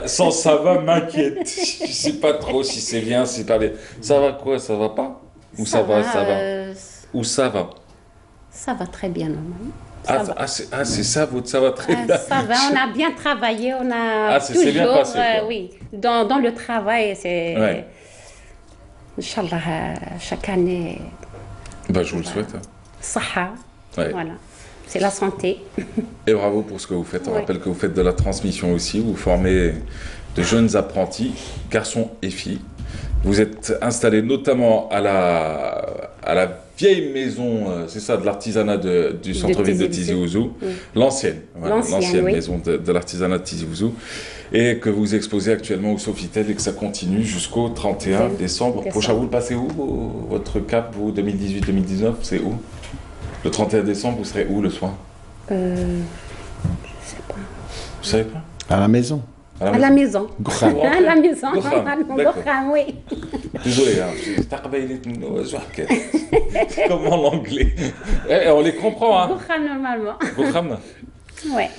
Sans ça va m'inquiète. Je ne sais pas trop si c'est bien, si c'est pas bien. Ça va quoi? Ça va pas? Ou ça va? Ou ça va? Ça va très bien, normalement. C'est ça, ça va très bien. Ça va, on a bien travaillé, on a toujours, c'est bien passé, oui, dans le travail, c'est... Ouais. Inch'Allah, chaque année... Bah, je vous le souhaite. Saha, voilà, c'est la santé. Et bravo pour ce que vous faites. On rappelle que vous faites de la transmission aussi, vous formez de jeunes apprentis, garçons et filles. Vous êtes installé notamment à la vieille maison, c'est ça, de l'artisanat du centre-ville de Tizi Ouzou, l'ancienne maison de l'artisanat de Tizi Ouzou, et que vous exposez actuellement au Sofitel et que ça continue jusqu'au 31 décembre. Prochain, vous le passez où, votre cap, vous, 2018-2019, c'est où? Le 31 décembre, vous serez où le soir? Je sais pas. Vous savez pas? À la maison. À la maison. À la maison, Gokham, oui. Désolé, c'est comme en anglais. On les comprend, hein. Gokham, normalement. Gokham. Ouais.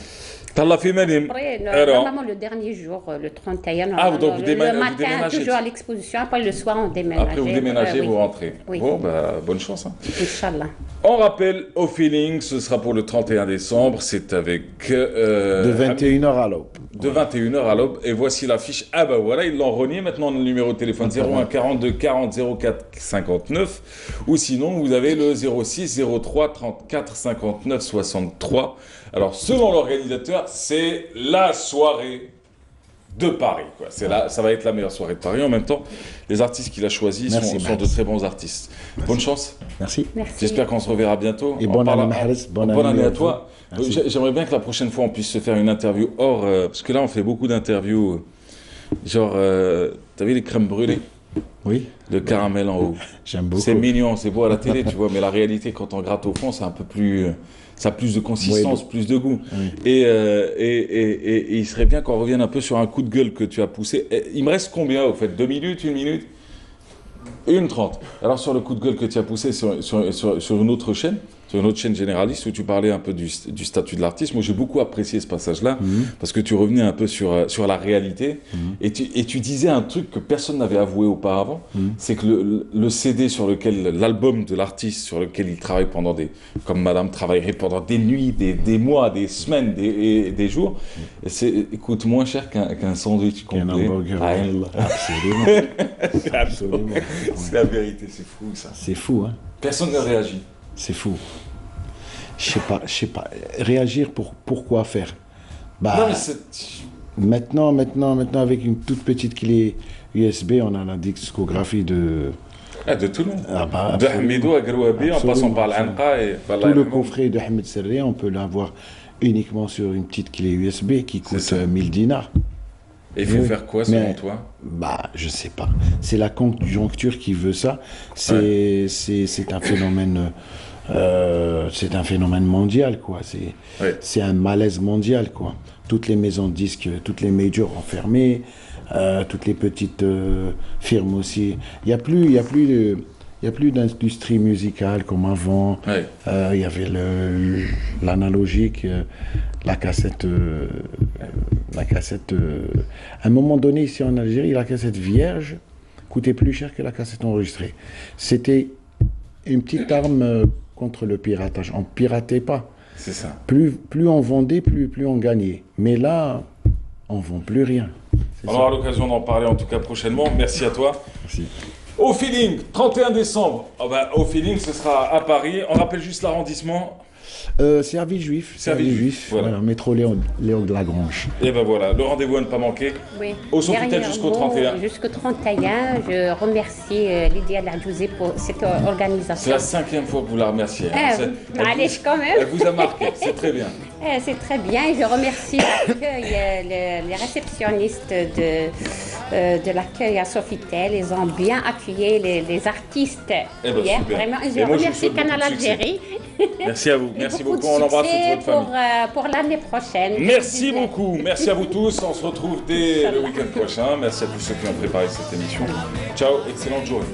Après, normalement, le dernier jour, le 31, donc vous le matin, toujours à l'exposition, après le soir, on déménage. Après, vous déménagez, vous rentrez. Oui. Bon, bonne chance. Hein. Inch'Allah. On rappelle, au feeling, ce sera pour le 31 décembre, c'est avec... de 21h à l'aube. De 21h à l'aube, et voici l'affiche. Ah bah voilà, ils l'ont renié, maintenant le numéro de téléphone 01 42 40 04 59, ou sinon vous avez le 06 03 34 59 63. Alors selon l'organisateur, c'est la soirée de Paris, quoi. Ça va être la meilleure soirée de Paris. En même temps, les artistes qu'il a choisis sont de très bons artistes. Merci. Bonne chance. Merci. J'espère qu'on se reverra bientôt. Et bonne année à toi. J'aimerais bien que la prochaine fois on puisse se faire une interview hors, parce que là on fait beaucoup d'interviews, genre, t'as vu les crèmes brûlées? Oui. Le caramel en haut. J'aime beaucoup. C'est mignon, c'est beau à la télé, tu vois, mais la réalité quand on gratte au fond, c'est un peu plus... Ça a plus de consistance, plus de goût. Oui. Et il serait bien qu'on revienne un peu sur un coup de gueule que tu as poussé. Il me reste combien au fait? 2 minutes, 1 minute? 1:30. Alors sur le coup de gueule que tu as poussé sur une autre chaîne, sur une autre chaîne généraliste où tu parlais un peu du statut de l'artiste. Moi, j'ai beaucoup apprécié ce passage-là parce que tu revenais un peu sur la réalité et tu disais un truc que personne n'avait avoué auparavant, c'est que le CD sur lequel, l'album de l'artiste sur lequel il travaille comme Madame travaillerait pendant des nuits, des mois, des semaines, des jours, coûte moins cher qu'un sandwich complet. Absolument. Absolument. C'est la vérité, c'est fou ça. C'est fou, hein. Personne ne réagit. C'est fou. Je sais pas. Réagir pourquoi faire? Non, mais maintenant, avec une toute petite clé USB, on a la discographie de tout le monde. De Hamidou à Grouabi, en passant par l'Anqa et par tout le coffret de Hamid Serri, on peut l'avoir uniquement sur une petite clé USB qui coûte 1000 dinars. Et il faut faire quoi selon toi? Je sais pas. C'est la conjoncture qui veut ça. C'est un phénomène. C'est un phénomène mondial, quoi. C'est un malaise mondial, quoi. Toutes les maisons de disques, toutes les majors ont fermé, toutes les petites firmes aussi. Il n'y a plus d'industrie musicale comme avant. Il y avait l'analogique, la cassette. À un moment donné, ici en Algérie, la cassette vierge coûtait plus cher que la cassette enregistrée. C'était une petite arme contre le piratage. On ne piratait pas. C'est ça. Plus on vendait, plus on gagnait. Mais là, on ne vend plus rien. On aura l'occasion d'en parler en tout cas prochainement. Merci à toi. Merci. Au Feeling, 31 décembre. Au Feeling, ce sera à Paris. On rappelle juste l'arrondissement. C'est à Villejuif. Voilà, métro Léon de Lagrange. Et ben voilà, le rendez-vous à ne pas manquer. Oui. Au Sofitel jusqu'au 31. Jusqu'au 31, je remercie Lydia Ladjouzé pour cette organisation. C'est la 5e fois que vous la remerciez. Allez, quand même. Elle vous a marqué, c'est très bien. C'est très bien. Je remercie les réceptionnistes de l'accueil à Sofitel. Ils ont bien accueilli les artistes hier. Super. Vraiment, je remercie Canal Algérie. Merci à vous. Merci beaucoup. On embrasse toute votre famille. Pour l'année prochaine. Merci beaucoup. Merci à vous tous. On se retrouve dès le week-end prochain. Merci à tous ceux qui ont préparé cette émission. Ciao. Excellente journée.